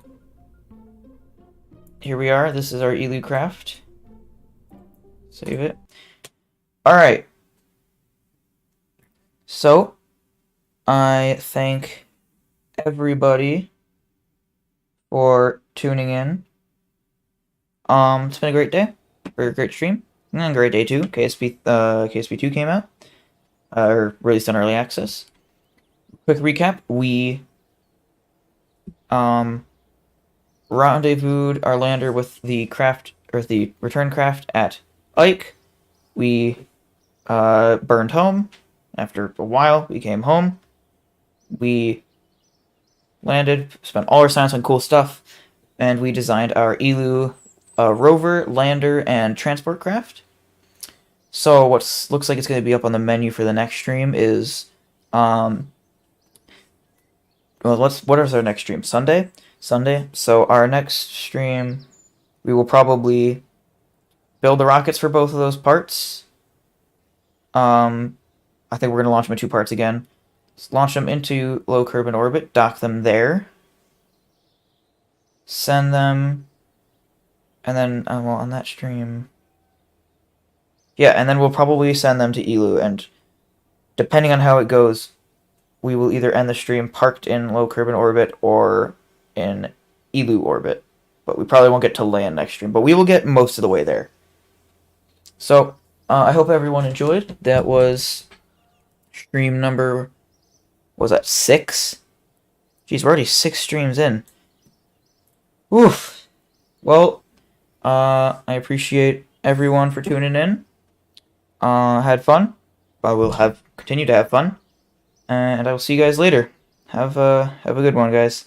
here we are. This is our Elu craft. Save it. Alright. So, I thank everybody for tuning in. It's been a great day, or a great stream, and a great day too. KSP 2 came out, or released on early access. Quick recap: we rendezvoused our lander with the return craft at Ike. We burned home. After a while, we came home. We landed, spent all our science on cool stuff, and we designed our Elu rover, lander, and transport craft. So what looks like it's going to be up on the menu for the next stream is, well, what is our next stream? Sunday? Sunday. So our next stream, we will probably build the rockets for both of those parts. I think we're going to launch them in 2 parts again. Let's launch them into low Kerbal orbit, dock them there, send them, and then, well, on that stream, yeah, and then we'll probably send them to Elu, and depending on how it goes, we will either end the stream parked in low Kerbal orbit or in Elu orbit, but we probably won't get to land next stream, but we will get most of the way there. So, I hope everyone enjoyed. That was stream number, what was that, 6? Jeez, we're already 6 streams in. Oof. Well, I appreciate everyone for tuning in. Had fun. I will continue to have fun. And I will see you guys later. Have a good one, guys.